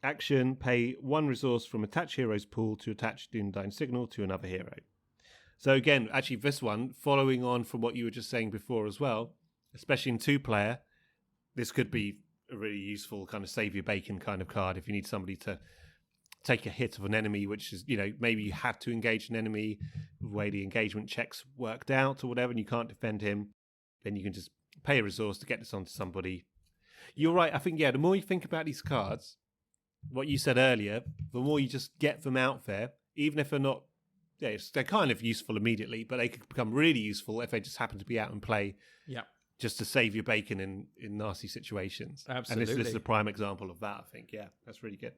Action, pay 1 resource from attached hero's pool to attach Dúnedain Signal to another hero. So again, actually this one, following on from what you were just saying before as well, especially in 2-player, this could be a really useful kind of save your bacon kind of card if you need somebody to take a hit of an enemy, which is, maybe you have to engage an enemy, the way the engagement checks worked out or whatever, and you can't defend him, then you can just pay a resource to get this onto somebody. You're right, I think, the more you think about these cards, what you said earlier, the more you just get them out there, even if they're not, they're kind of useful immediately, but they could become really useful if they just happen to be out and play. Yeah. Just to save your bacon in nasty situations. Absolutely. And this is a prime example of that, I think. Yeah, that's really good.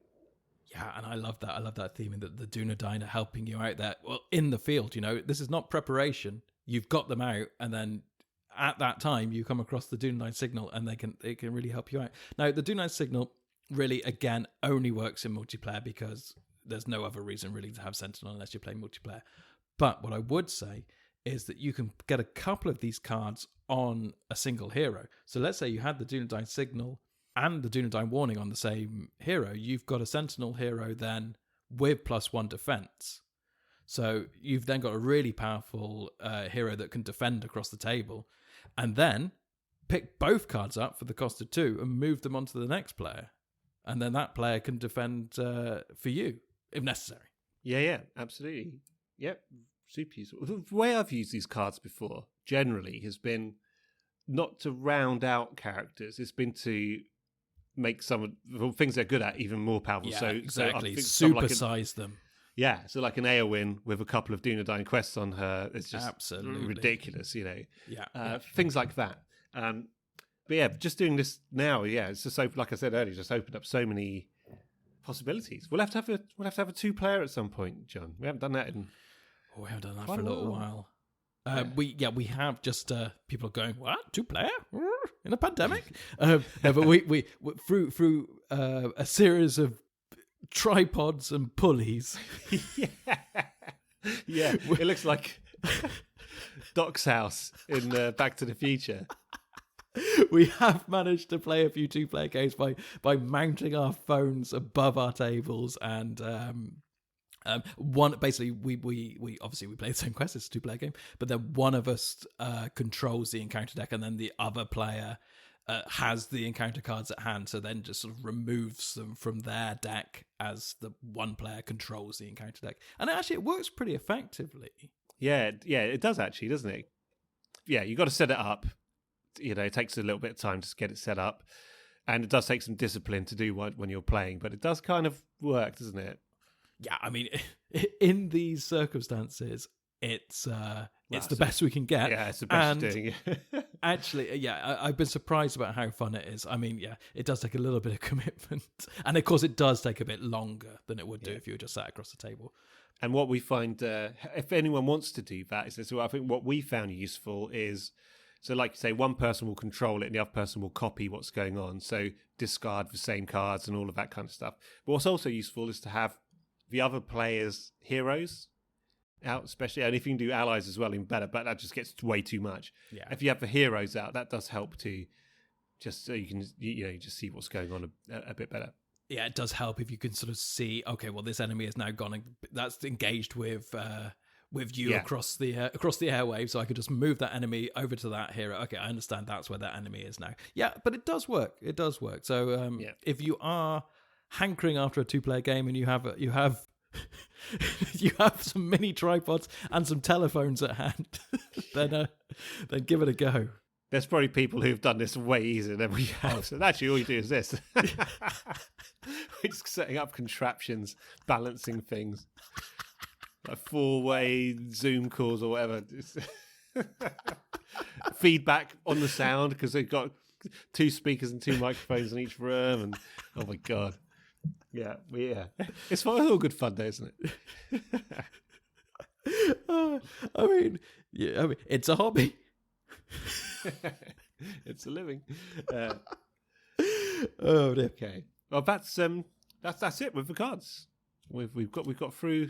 Yeah, and I love that. I love that theme, that the Dúnedain are helping you out there. Well, in the field, this is not preparation. You've got them out, and then at that time, you come across the Dúnedain Signal, and they can really help you out. Now, the Dúnedain Signal really, again, only works in multiplayer, because there's no other reason really to have Sentinel unless you're playing multiplayer. But what I would say is that you can get a couple of these cards on a single hero. So let's say you had the Dúnedain Signal and the Dúnedain Warning on the same hero. You've got a Sentinel hero then with +1 defense. So you've then got a really powerful hero that can defend across the table, and then pick both cards up for the cost of 2 and move them onto the next player. And then that player can defend for you if necessary. Yeah, absolutely. Yep. Super useful. The way I've used these cards before generally has been not to round out characters. It's been to make some of the things they're good at even more powerful. Yeah, so exactly. So Supersize them. Yeah, so like an Eowyn with a couple of Dúnedain quests on her, it's just absolutely ridiculous, Yeah. Things like that. But yeah, just doing this now, it's just like I said earlier, just opened up so many possibilities. We'll have to have a 2-player at some point, John. We haven't done that in. We haven't done that for a little while. We have just people going, what, 2-player in a pandemic? But we through a series of tripods and pulleys. Yeah. It looks like Doc's house in Back to the Future. We have managed to play a few 2-player games by mounting our phones above our tables and. One basically, we obviously we play the same quest. It's a 2-player game, but then one of us controls the encounter deck, and then the other player has the encounter cards at hand, so then just sort of removes them from their deck as the one player controls the encounter deck. And actually, it works pretty effectively. Yeah, it does actually, doesn't it? Yeah, you got to set it up. It takes a little bit of time to get it set up, and it does take some discipline to do when you're playing, but it does kind of work, doesn't it? Yeah, I mean, in these circumstances, it's the best we can get. Yeah, it's the best doing it. Actually, I've been surprised about how fun it is. I mean, it does take a little bit of commitment, and of course, it does take a bit longer than it would do if you were just sat across the table. And what we find, if anyone wants to do that, I think what we found useful is, so like you say, one person will control it and the other person will copy what's going on. So discard the same cards and all of that kind of stuff. But what's also useful is to have the other players' heroes out, especially, and if you can do allies as well, even better, but that just gets way too much. Yeah. If you have the heroes out, that does help to just so you can you just see what's going on a bit better. Yeah, it does help if you can sort of see, okay, well, this enemy is now gone and that's engaged with you across the airwaves, so I could just move that enemy over to that hero. Okay, I understand that's where that enemy is now. Yeah, but it does work. It does work. So if you are hankering after a 2-player game and you have you have some mini tripods and some telephones at hand, then give it a go. There's probably people who've done this way easier than we have. So actually, all you do is this. We're just setting up contraptions, balancing things, like 4-way Zoom calls or whatever. Feedback on the sound because they've got 2 speakers and 2 microphones in each room. And oh my God. Yeah. It's all good fun, though, isn't it? I mean, it's a hobby. It's a living. Oh dear. Okay. Well, that's it with the cards. We've got through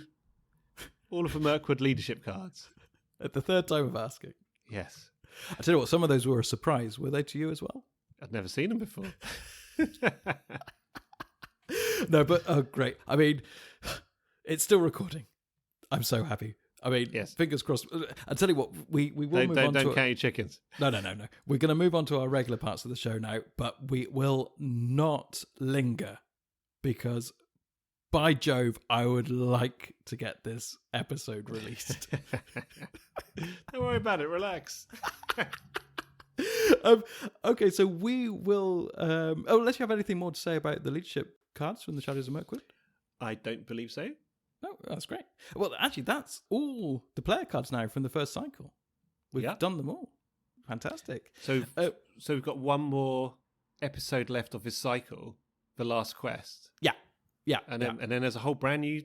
all of the Mirkwood leadership cards. At the third time of asking. Yes. I tell you what, some of those were a surprise. Were they to you as well? I'd never seen them before. No, but oh great. I mean, it's still recording. I'm so happy. I mean, yes. Fingers crossed. I tell you what, we will move on to... Don't count your chickens. No. We're going to move on to our regular parts of the show now, but we will not linger because, by Jove, I would like to get this episode released. Don't worry about it. Relax. Okay, so we will... unless you have anything more to say about the leadership cards from the Shadows of Mirkwood? I don't believe so. No, that's great. Well, actually, that's all the player cards now from the first cycle. We've done them all. Fantastic. So we've got one more episode left of this cycle, the last quest. Yeah. And then there's a whole brand new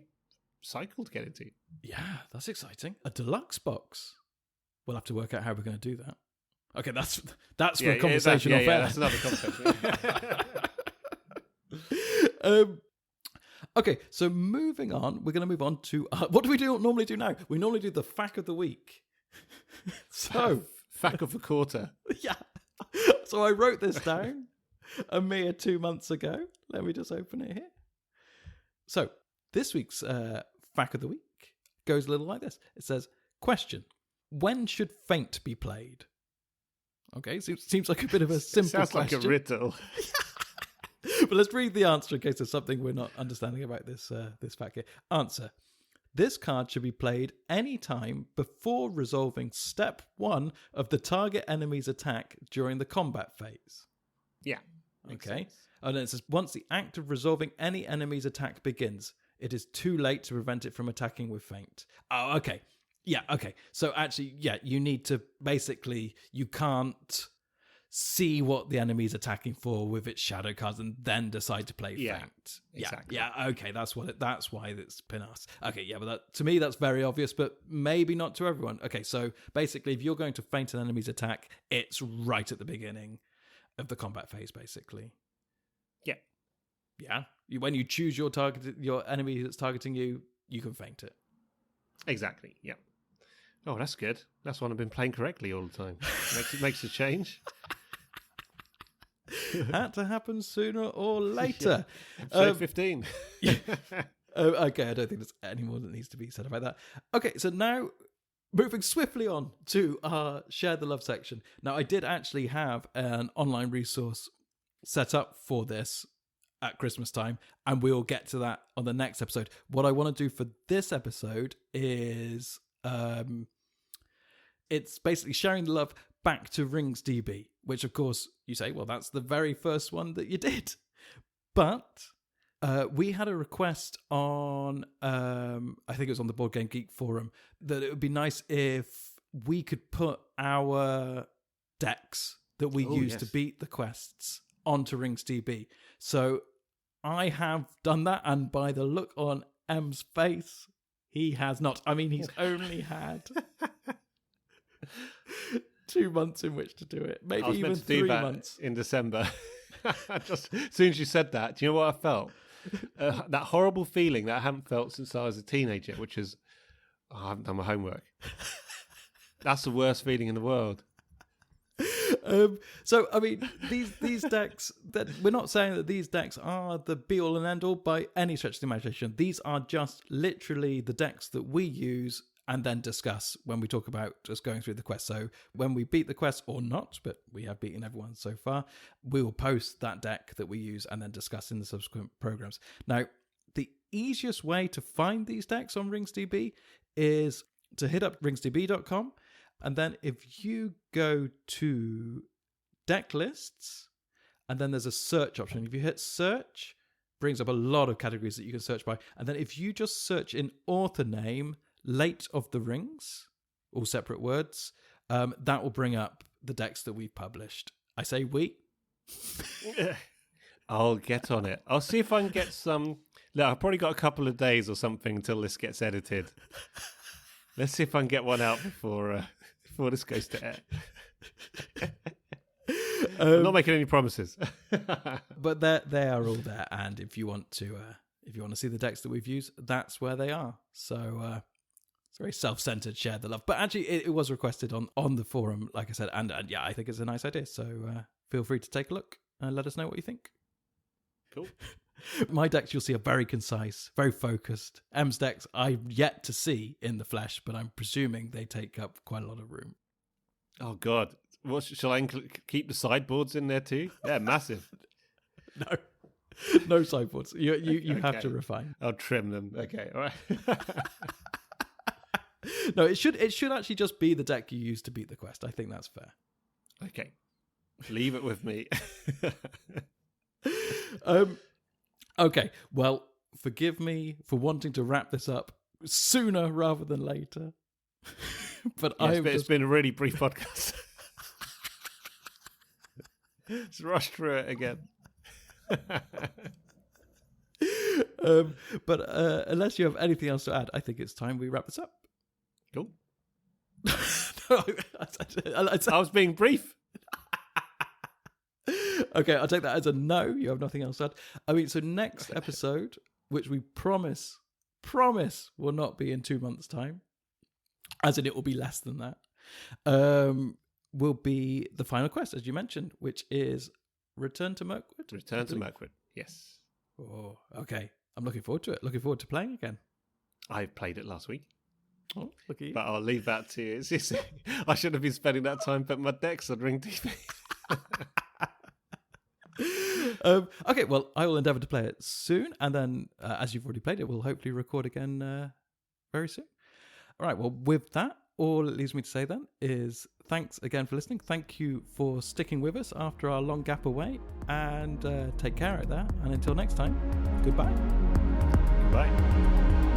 cycle to get into. Yeah, that's exciting. A deluxe box. We'll have to work out how we're going to do that. Okay, that's for a conversation off air. That's another conversation. Okay, so moving on, we're going to move on to... what do we normally do now? We normally do the fact of the week. So... fact of the quarter. Yeah. So I wrote this down a mere 2 months ago. Let me just open it here. So this week's fact of the week goes a little like this. It says, question, when should Feint be played? Okay, seems like a bit of a simple Sounds question. Like a riddle. But let's read the answer in case there's something we're not understanding about this fact here. Answer. This card should be played any time before resolving step 1 of the target enemy's attack during the combat phase. Yeah. Okay. And then it says, once the act of resolving any enemy's attack begins, it is too late to prevent it from attacking with Feint. Oh, okay. Yeah, okay. So actually, you need to basically, you can't see what the enemy's attacking for with its shadow cards and then decide to play Feint. Exactly. Yeah, okay, that's why it's been asked. Okay, yeah, but to me that's very obvious, but maybe not to everyone. Okay, so basically if you're going to feint an enemy's attack, it's right at the beginning of the combat phase, basically. Yeah. Yeah. When you choose your enemy that's targeting you, you can feint it. Exactly, yeah. Oh, that's good. That's one I've been playing correctly all the time. Makes a change. Had to happen sooner or later. Episode 15. Okay, I don't think there's any more that needs to be said about that. Okay, so now moving swiftly on to our Share the Love section. Now, I did actually have an online resource set up for this at Christmas time, and we'll get to that on the next episode. What I want to do for this episode is it's basically sharing the love back to RingsDB, which, of course, you say, well, that's the very first one that you did. But we had a request on, I think it was on the Board Game Geek forum, that it would be nice if we could put our decks that we use to beat the quests onto RingsDB. So I have done that, and by the look on M's face, he has not. I mean, he's only had 2 months in which to do it. Maybe even 3 months. In December. Just as soon as you said that, do you know what I felt? That horrible feeling that I haven't felt since I was a teenager, which is, I haven't done my homework. That's the worst feeling in the world. So, I mean, these decks, that we're not saying that these decks are the be-all and end-all by any stretch of the imagination. These are just literally the decks that we use and then discuss when we talk about just going through the quest. So when we beat the quest, or not, but we have beaten everyone so far, we will post that deck that we use and then discuss in the subsequent programs. Now, the easiest way to find these decks on RingsDB is to hit up ringsdb.com, and then if you go to deck lists, and then there's a search option. If you hit search, it brings up a lot of categories that you can search by. And then if you just search in author name, Late of the Rings, all separate words, that will bring up the decks that we've published. I say we. I'll get on it. I'll see if I can get some. Look, I've probably got a couple of days or something until this gets edited. Let's see if I can get one out before this goes to air. I'm not making any promises. But they are all there, and if you want to see the decks that we've used, that's where they are. So it's very self-centered, share the love. But actually, it was requested on the forum, like I said, and yeah, I think it's a nice idea. So feel free to take a look and let us know what you think. Cool. My decks, you'll see, are very concise, very focused. M's decks I've yet to see in the flesh, but I'm presuming they take up quite a lot of room. Oh, God. What, shall I keep the sideboards in there too? Yeah, massive. No sideboards. You okay. Have to refine. I'll trim them. Okay, all right. No, it should actually just be the deck you use to beat the quest. I think that's fair. Okay. Leave it with me. Okay, well, forgive me for wanting to wrap this up sooner rather than later. But it's been a really brief podcast. Just rush through it again. But unless you have anything else to add, I think it's time we wrap this up. Cool. I was being brief. Okay, I'll take that as a no. You have nothing else to add. I mean, so next episode, which we promise will not be in 2 months' time, as in it will be less than that, will be the final quest, as you mentioned, which is Return to Mirkwood. Return to Mirkwood, yes. Oh, okay. I'm looking forward to it. Looking forward to playing again. I played it last week. Oh, look at you. But I'll leave that to you. I should have been spending that time putting my decks on RingsDB. Okay, well, I will endeavour to play it soon, and then, as you've already played it, we'll hopefully record again very soon. All right, well, with that, all it leaves me to say then is thanks again for listening. Thank you for sticking with us after our long gap away, and take care out there. And until next time, goodbye. Goodbye.